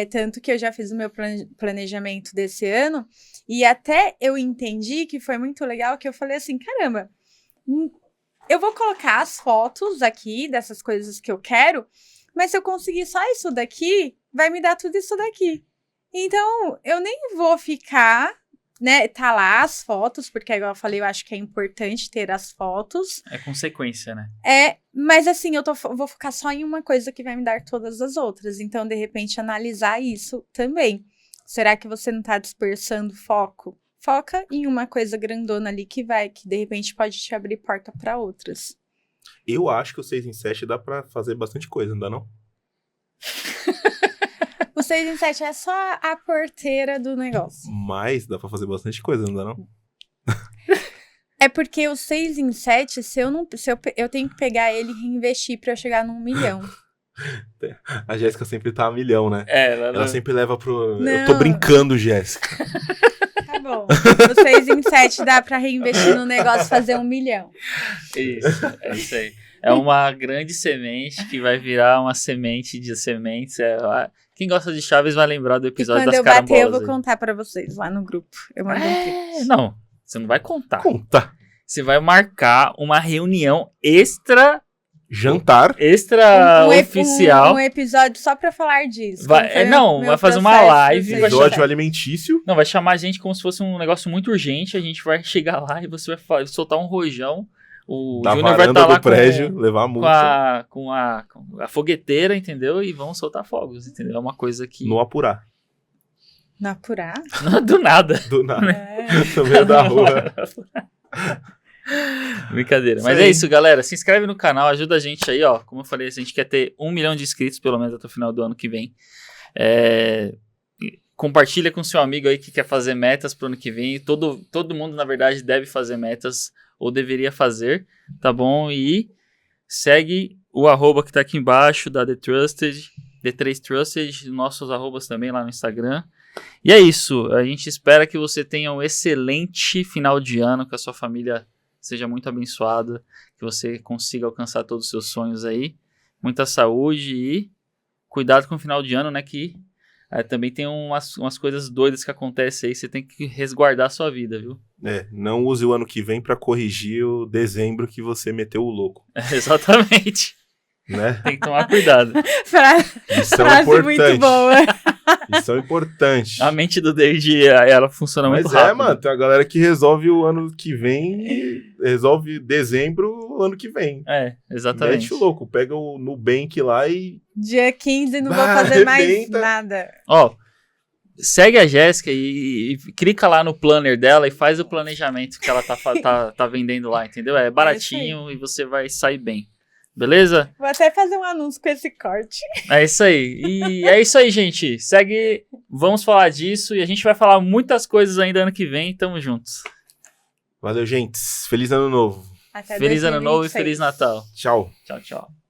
Tanto que eu já fiz o meu planejamento desse ano. E até eu entendi que foi muito legal, que eu falei assim, caramba, eu vou colocar as fotos aqui dessas coisas que eu quero, mas se eu conseguir só isso daqui, vai me dar tudo isso daqui. Então, eu nem vou ficar, né, tá lá as fotos, porque igual eu falei, eu acho que é importante ter as fotos. É consequência, né? Mas assim, vou focar só em uma coisa que vai me dar todas as outras. Então, de repente, analisar isso também. Será que você não tá dispersando foco? Foca em uma coisa grandona ali que de repente pode te abrir porta para outras. Eu acho que o 6 em 7 dá pra fazer bastante coisa, não dá não? O 6 em 7 é só a porteira do negócio. Mas dá pra fazer bastante coisa, não dá não? É porque o 6 em 7, eu tenho que pegar ele e reinvestir pra eu chegar num 1 milhão. A Jéssica sempre tá a milhão, né? Ela sempre leva pro... Não. Eu tô brincando, Jéssica. Tá bom. O 6 em 7 dá pra reinvestir no negócio e fazer 1 milhão. Isso, é isso aí. É uma grande semente que vai virar uma semente de sementes. Quem gosta de Chaves vai lembrar do E episódio quando das eu bater, carambolas. eu vou aí. contar pra vocês lá no grupo. Eu mando um print. Não, você não vai contar. Conta. Você vai marcar uma reunião extra oficial. Um episódio só pra falar disso. Vai Meu fazer uma processo, live. vocês Vai Episódio alimentício. Não, vai chamar a gente como se fosse um negócio muito urgente. A gente vai chegar lá e você vai soltar um rojão. O Da Júnior vai varanda estar lá do prédio, levar a multa. com a fogueteira, entendeu? E vão soltar fogos, entendeu? É uma coisa que... No apurar. Não apurar? Do nada. Do nada. É. No meio da rua. Brincadeira. Isso Mas aí. é isso, galera. Se inscreve no canal, ajuda a gente aí, ó. Como eu falei, a gente quer ter 1 milhão de inscritos, pelo menos até o final do ano que vem. Compartilha com seu amigo aí que quer fazer metas pro ano que vem. Todo mundo, na verdade, deve fazer metas, ou deveria fazer, tá bom? E segue o @ que tá aqui embaixo, da The Trusted, D3 Trusted, nossos arrobas também lá no Instagram. E é isso, a gente espera que você tenha um excelente final de ano, que a sua família seja muito abençoada, que você consiga alcançar todos os seus sonhos aí. Muita saúde e cuidado com o final de ano, né, que também tem umas coisas doidas que acontecem aí, você tem que resguardar a sua vida, viu? Não use o ano que vem pra corrigir o dezembro que você meteu o louco. Exatamente. Né? Tem que tomar cuidado. Lição Frase importante. muito boa. Lição importante. A mente do David, ela funciona muito Mas rápido. mano, tem a galera que resolve o ano que vem, resolve dezembro o ano que vem. Exatamente. Mete o louco, pega o Nubank lá e... Dia 15 não vou fazer mais arrebenta. nada. Ó, segue a Jéssica e clica lá no planner dela e faz o planejamento que ela tá vendendo lá, entendeu? É baratinho e você vai sair bem. Beleza? Vou até fazer um anúncio com esse corte. É isso aí. E é isso aí, gente. Segue, vamos falar disso e a gente vai falar muitas coisas ainda ano que vem. Tamo juntos. Valeu, gente. Feliz ano novo. Até Feliz ano novo e 2026. Feliz Natal. Tchau. Tchau, tchau.